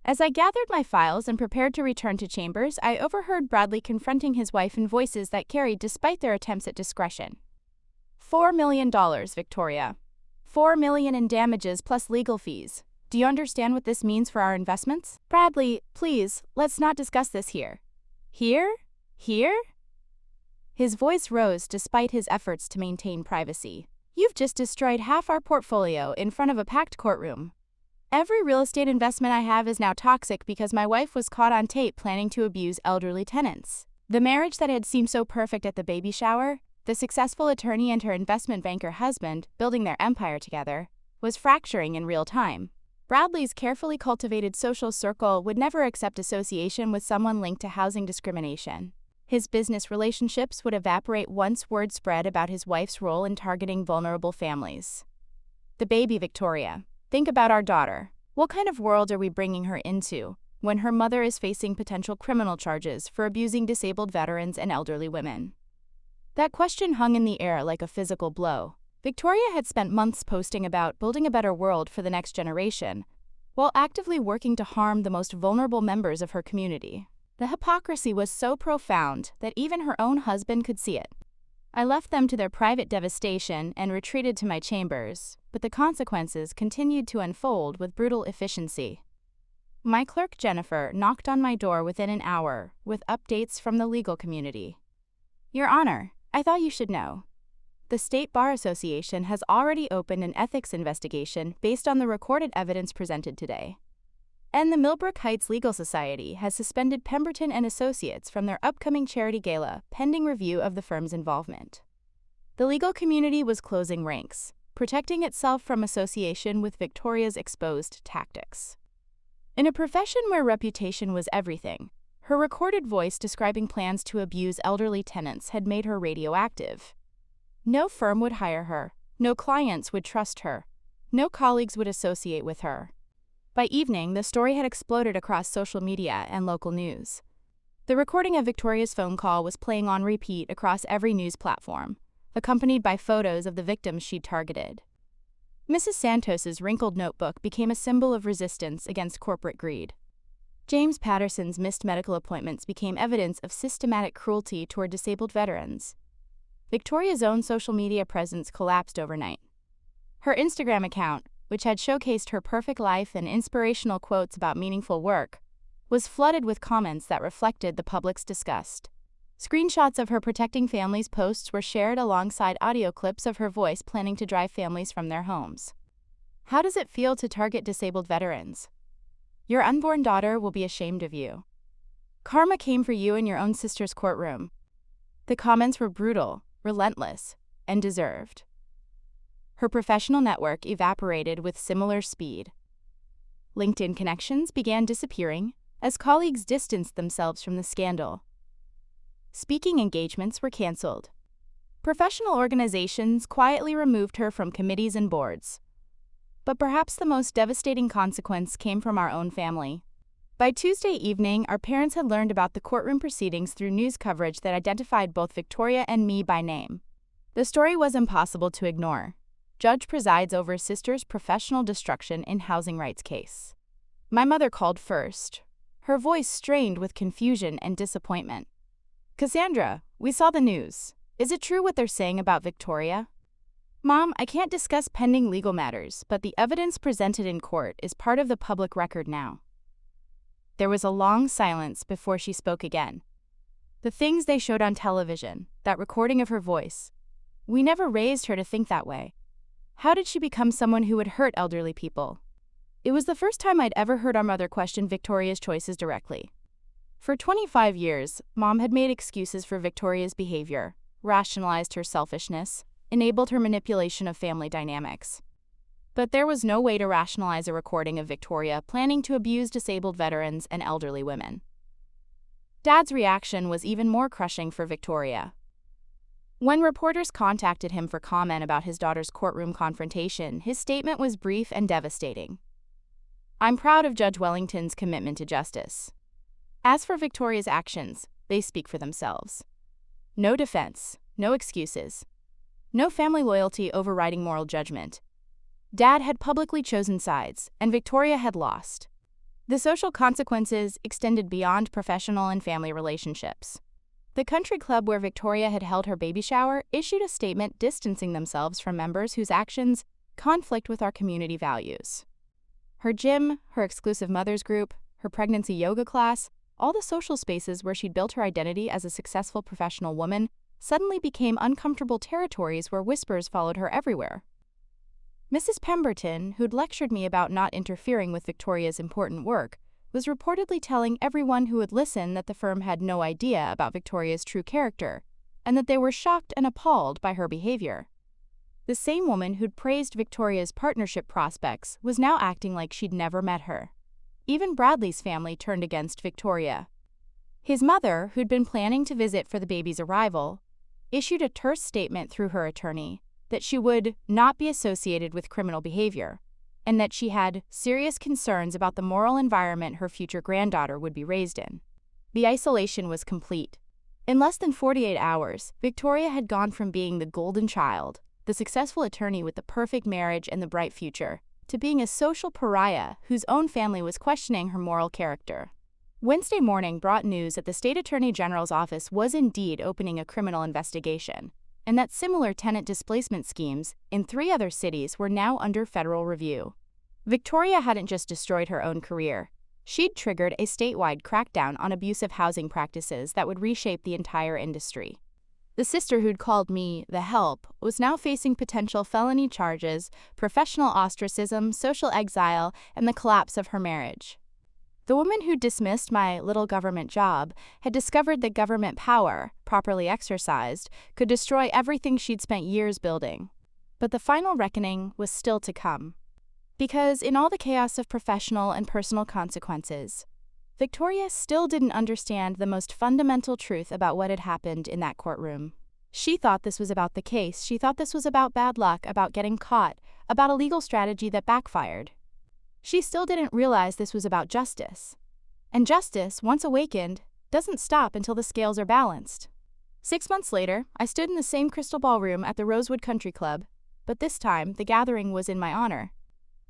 As I gathered my files and prepared to return to chambers, I overheard Bradley confronting his wife in voices that carried despite their attempts at discretion. $4 million, Victoria. $4 million in damages plus legal fees. Do you understand what this means for our investments? Bradley, please, let's not discuss this here. Here? Here? His voice rose despite his efforts to maintain privacy. You've just destroyed half our portfolio in front of a packed courtroom. Every real estate investment I have is now toxic because my wife was caught on tape planning to abuse elderly tenants. The marriage that had seemed so perfect at the baby shower, the successful attorney and her investment banker husband building their empire together, was fracturing in real time. Bradley's carefully cultivated social circle would never accept association with someone linked to housing discrimination. His business relationships would evaporate once word spread about his wife's role in targeting vulnerable families. The baby, Victoria. Think about our daughter. What kind of world are we bringing her into when her mother is facing potential criminal charges for abusing disabled veterans and elderly women? That question hung in the air like a physical blow. Victoria had spent months posting about building a better world for the next generation, while actively working to harm the most vulnerable members of her community. The hypocrisy was so profound that even her own husband could see it. I left them to their private devastation and retreated to my chambers, but the consequences continued to unfold with brutal efficiency. My clerk Jennifer knocked on my door within an hour with updates from the legal community. Your Honor, I thought you should know. The State Bar Association has already opened an ethics investigation based on the recorded evidence presented today. And the Millbrook Heights Legal Society has suspended Pemberton Associates from their upcoming charity gala pending review of the firm's involvement. The legal community was closing ranks, protecting itself from association with Victoria's exposed tactics. In a profession where reputation was everything, her recorded voice describing plans to abuse elderly tenants had made her radioactive. No firm would hire her, no clients would trust her, no colleagues would associate with her. By evening, the story had exploded across social media and local news. The recording of Victoria's phone call was playing on repeat across every news platform, accompanied by photos of the victims she'd targeted. Mrs. Santos's wrinkled notebook became a symbol of resistance against corporate greed. James Patterson's missed medical appointments became evidence of systematic cruelty toward disabled veterans. Victoria's own social media presence collapsed overnight. Her Instagram account, which had showcased her perfect life and inspirational quotes about meaningful work, was flooded with comments that reflected the public's disgust. Screenshots of her protecting families' posts were shared alongside audio clips of her voice planning to drive families from their homes. How does it feel to target disabled veterans? Your unborn daughter will be ashamed of you. Karma came for you in your own sister's courtroom. The comments were brutal, relentless, and deserved. Her professional network evaporated with similar speed. LinkedIn connections began disappearing as colleagues distanced themselves from the scandal. Speaking engagements were canceled. Professional organizations quietly removed her from committees and boards. But perhaps the most devastating consequence came from our own family. By Tuesday evening, our parents had learned about the courtroom proceedings through news coverage that identified both Victoria and me by name. The story was impossible to ignore. Judge presides over sister's professional destruction in housing rights case. My mother called first, her voice strained with confusion and disappointment. Cassandra, we saw the news. Is it true what they're saying about Victoria? Mom, I can't discuss pending legal matters, but the evidence presented in court is part of the public record now. There was a long silence before she spoke again. The things they showed on television, that recording of her voice. We never raised her to think that way. How did she become someone who would hurt elderly people? It was the first time I'd ever heard our mother question Victoria's choices directly. For 25 years, Mom had made excuses for Victoria's behavior, rationalized her selfishness, enabled her manipulation of family dynamics. But there was no way to rationalize a recording of Victoria planning to abuse disabled veterans and elderly women. Dad's reaction was even more crushing for Victoria. When reporters contacted him for comment about his daughter's courtroom confrontation, his statement was brief and devastating. I'm proud of Judge Wellington's commitment to justice. As for Victoria's actions, they speak for themselves. No defense, no excuses. No family loyalty overriding moral judgment. Dad had publicly chosen sides, and Victoria had lost. The social consequences extended beyond professional and family relationships. The country club where Victoria had held her baby shower issued a statement distancing themselves from members whose actions conflict with our community values. Her gym, her exclusive mothers group, her pregnancy yoga class, all the social spaces where she'd built her identity as a successful professional woman suddenly became uncomfortable territories where whispers followed her everywhere. Mrs. Pemberton, who'd lectured me about not interfering with Victoria's important work, was reportedly telling everyone who would listen that the firm had no idea about Victoria's true character, and that they were shocked and appalled by her behavior. The same woman who'd praised Victoria's partnership prospects was now acting like she'd never met her. Even Bradley's family turned against Victoria. His mother, who'd been planning to visit for the baby's arrival, issued a terse statement through her attorney that she would not be associated with criminal behavior, and that she had serious concerns about the moral environment her future granddaughter would be raised in. The isolation was complete. In less than 48 hours, Victoria had gone from being the golden child, the successful attorney with the perfect marriage and the bright future, to being a social pariah whose own family was questioning her moral character. Wednesday morning brought news that the state attorney general's office was indeed opening a criminal investigation, and that similar tenant displacement schemes in 3 other cities were now under federal review. Victoria hadn't just destroyed her own career. She'd triggered a statewide crackdown on abusive housing practices that would reshape the entire industry. The sister who'd called me the help was now facing potential felony charges, professional ostracism, social exile, and the collapse of her marriage. The woman who dismissed my little government job had discovered that government power, properly exercised, could destroy everything she'd spent years building. But the final reckoning was still to come. Because in all the chaos of professional and personal consequences, Victoria still didn't understand the most fundamental truth about what had happened in that courtroom. She thought this was about the case. She thought this was about bad luck, about getting caught, about a legal strategy that backfired. She still didn't realize this was about justice. And justice, once awakened, doesn't stop until the scales are balanced. 6 months later, I stood in the same Crystal Ballroom at the Rosewood Country Club, but this time the gathering was in my honor.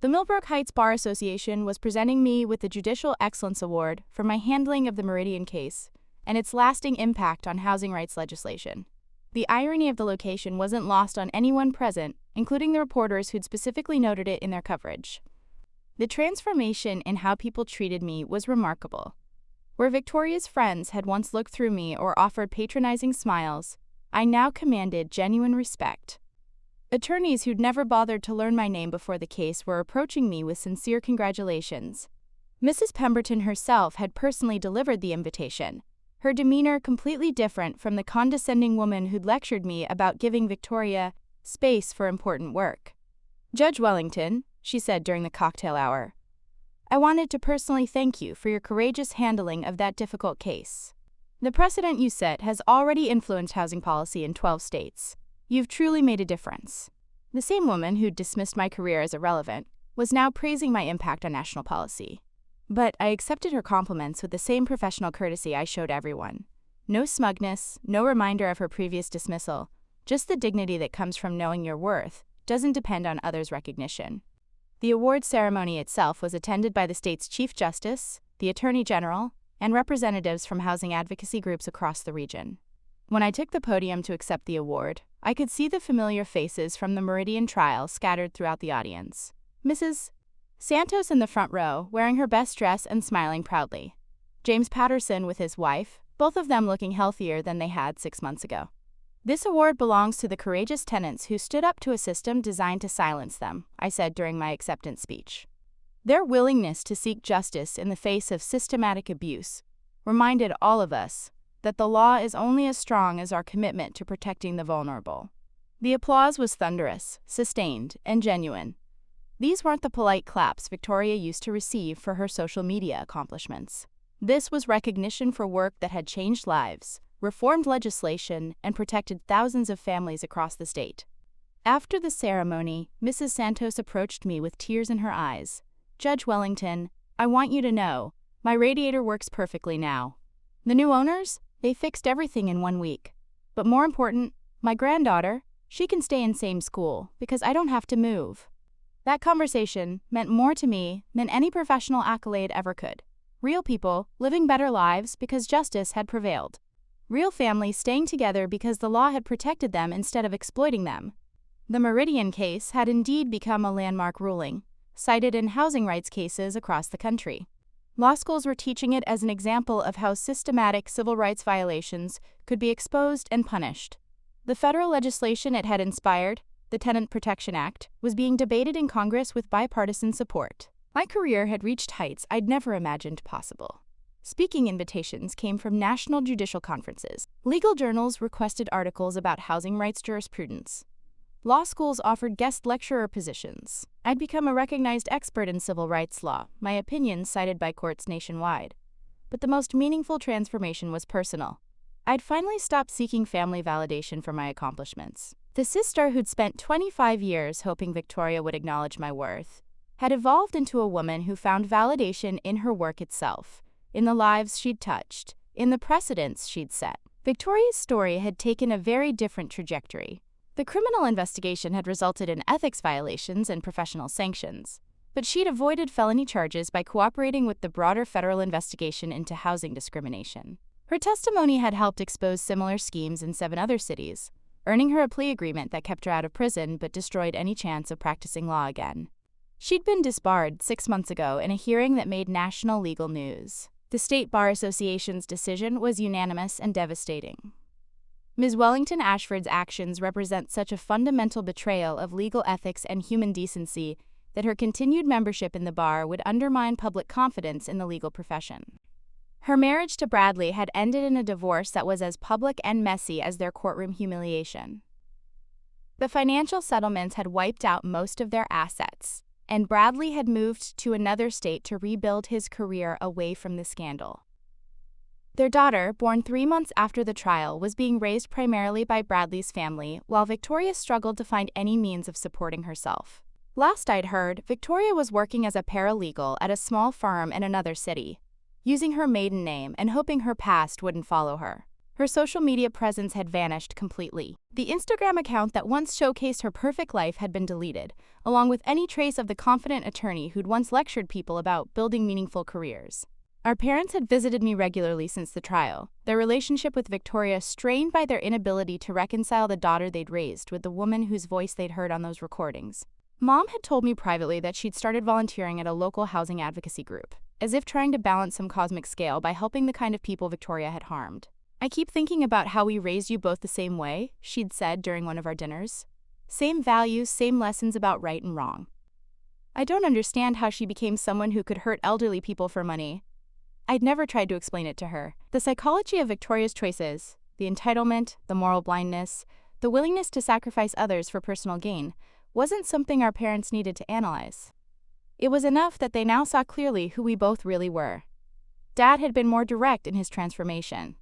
The Millbrook Heights Bar Association was presenting me with the Judicial Excellence Award for my handling of the Meridian case and its lasting impact on housing rights legislation. The irony of the location wasn't lost on anyone present, including the reporters who'd specifically noted it in their coverage. The transformation in how people treated me was remarkable. Where Victoria's friends had once looked through me or offered patronizing smiles, I now commanded genuine respect. Attorneys who'd never bothered to learn my name before the case were approaching me with sincere congratulations. Mrs. Pemberton herself had personally delivered the invitation, her demeanor completely different from the condescending woman who'd lectured me about giving Victoria space for important work. "Judge Wellington," she said during the cocktail hour, "I wanted to personally thank you for your courageous handling of that difficult case. The precedent you set has already influenced housing policy in 12 states. You've truly made a difference." The same woman who'd dismissed my career as irrelevant was now praising my impact on national policy. But I accepted her compliments with the same professional courtesy I showed everyone. No smugness, no reminder of her previous dismissal, just the dignity that comes from knowing your worth doesn't depend on others' recognition. The award ceremony itself was attended by the state's Chief Justice, the Attorney General, and representatives from housing advocacy groups across the region. When I took the podium to accept the award, I could see the familiar faces from the Meridian trial scattered throughout the audience. Mrs. Santos in the front row, wearing her best dress and smiling proudly. James Patterson with his wife, both of them looking healthier than they had 6 months ago. "This award belongs to the courageous tenants who stood up to a system designed to silence them," I said during my acceptance speech. Their willingness to seek justice in the face of systematic abuse reminded all of us that the law is only as strong as our commitment to protecting the vulnerable. The applause was thunderous, sustained, and genuine. These weren't the polite claps Victoria used to receive for her social media accomplishments. This was recognition for work that had changed lives, reformed legislation, and protected thousands of families across the state. After the ceremony, Mrs. Santos approached me with tears in her eyes. "Judge Wellington, I want you to know, my radiator works perfectly now. The new owners? They fixed everything in 1 week. But more important, my granddaughter, she can stay in same school because I don't have to move." That conversation meant more to me than any professional accolade ever could. Real people living better lives because justice had prevailed. Real families staying together because the law had protected them instead of exploiting them. The Meridian case had indeed become a landmark ruling, cited in housing rights cases across the country. Law schools were teaching it as an example of how systematic civil rights violations could be exposed and punished. The federal legislation it had inspired, the Tenant Protection Act, was being debated in Congress with bipartisan support. My career had reached heights I'd never imagined possible. Speaking invitations came from national judicial conferences. Legal journals requested articles about housing rights jurisprudence. Law schools offered guest lecturer positions. I'd become a recognized expert in civil rights law, my opinions cited by courts nationwide. But the most meaningful transformation was personal. I'd finally stopped seeking family validation for my accomplishments. The sister who'd spent 25 years hoping Victoria would acknowledge my worth had evolved into a woman who found validation in her work itself, in the lives she'd touched, in the precedents she'd set. Victoria's story had taken a very different trajectory. The criminal investigation had resulted in ethics violations and professional sanctions. but she'd avoided felony charges by cooperating with the broader federal investigation into housing discrimination. Her testimony had helped expose similar schemes in 7 other cities, earning her a plea agreement that kept her out of prison but destroyed any chance of practicing law again. She'd been disbarred 6 months ago in a hearing that made national legal news. The State Bar Association's decision was unanimous and devastating. Ms. Wellington Ashford's actions represent such a fundamental betrayal of legal ethics and human decency that her continued membership in the bar would undermine public confidence in the legal profession. Her marriage to Bradley had ended in a divorce that was as public and messy as their courtroom humiliation. The financial settlements had wiped out most of their assets, and Bradley had moved to another state to rebuild his career away from the scandal. Their daughter, born 3 months after the trial, was being raised primarily by Bradley's family, while Victoria struggled to find any means of supporting herself. Last I'd heard, Victoria was working as a paralegal at a small firm in another city, using her maiden name and hoping her past wouldn't follow her. Her social media presence had vanished completely. The Instagram account that once showcased her perfect life had been deleted, along with any trace of the confident attorney who'd once lectured people about building meaningful careers. Our parents had visited me regularly since the trial, their relationship with Victoria strained by their inability to reconcile the daughter they'd raised with the woman whose voice they'd heard on those recordings. Mom had told me privately that she'd started volunteering at a local housing advocacy group, as if trying to balance some cosmic scale by helping the kind of people Victoria had harmed. "I keep thinking about how we raised you both the same way," she'd said during one of our dinners. "Same values, same lessons about right and wrong." I don't understand how she became someone who could hurt elderly people for money. I'd never tried to explain it to her. The psychology of Victoria's choices, the entitlement, the moral blindness, the willingness to sacrifice others for personal gain, wasn't something our parents needed to analyze. It was enough that they now saw clearly who we both really were. Dad had been more direct in his transformation.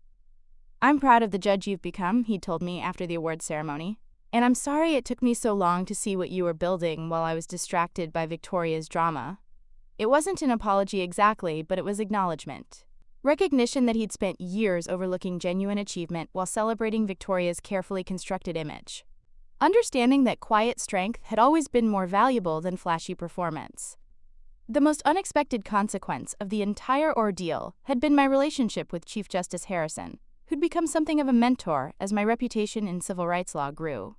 "I'm proud of the judge you've become," he told me after the awards ceremony. "And I'm sorry it took me so long to see what you were building while I was distracted by Victoria's drama." It wasn't an apology exactly, but it was acknowledgement. Recognition that he'd spent years overlooking genuine achievement while celebrating Victoria's carefully constructed image. Understanding that quiet strength had always been more valuable than flashy performance. The most unexpected consequence of the entire ordeal had been my relationship with Chief Justice Harrison, who'd become something of a mentor as my reputation in civil rights law grew.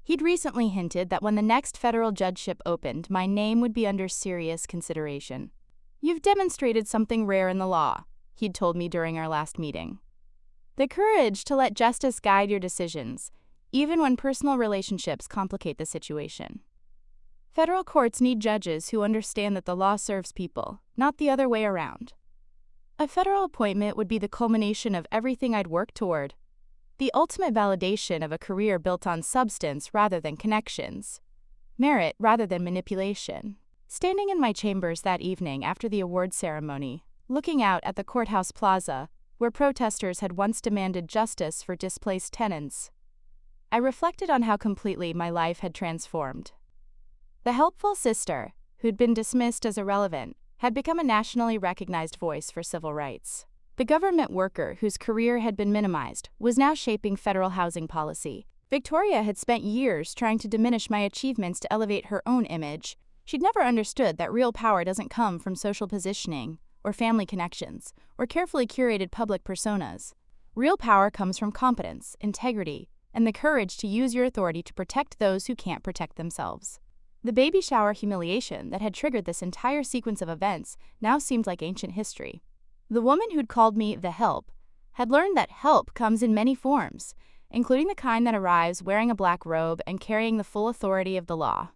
He'd recently hinted that when the next federal judgeship opened, my name would be under serious consideration. "You've demonstrated something rare in the law," he'd told me during our last meeting. "The courage to let justice guide your decisions, even when personal relationships complicate the situation. Federal courts need judges who understand that the law serves people, not the other way around." A federal appointment would be the culmination of everything I'd worked toward. The ultimate validation of a career built on substance rather than connections. Merit rather than manipulation. Standing in my chambers that evening after the award ceremony, looking out at the courthouse plaza, where protesters had once demanded justice for displaced tenants, I reflected on how completely my life had transformed. The helpful sister, who'd been dismissed as irrelevant, had become a nationally recognized voice for civil rights. The government worker whose career had been minimized was now shaping federal housing policy. Victoria had spent years trying to diminish my achievements to elevate her own image. She'd never understood that real power doesn't come from social positioning, or family connections, or carefully curated public personas. Real power comes from competence, integrity, and the courage to use your authority to protect those who can't protect themselves. The baby shower humiliation that had triggered this entire sequence of events now seemed like ancient history. The woman who'd called me the help had learned that help comes in many forms, including the kind that arrives wearing a black robe and carrying the full authority of the law.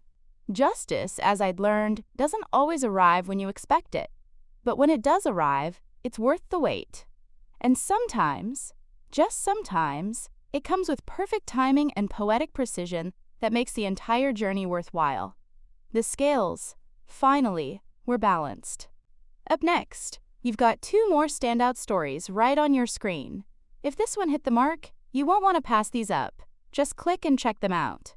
Justice, as I'd learned, doesn't always arrive when you expect it. But when it does arrive, it's worth the wait. And sometimes, just sometimes, it comes with perfect timing and poetic precision that makes the entire journey worthwhile. The scales, finally, were balanced. Up next, you've got 2 more standout stories right on your screen. If this one hit the mark, you won't want to pass these up. Just click and check them out.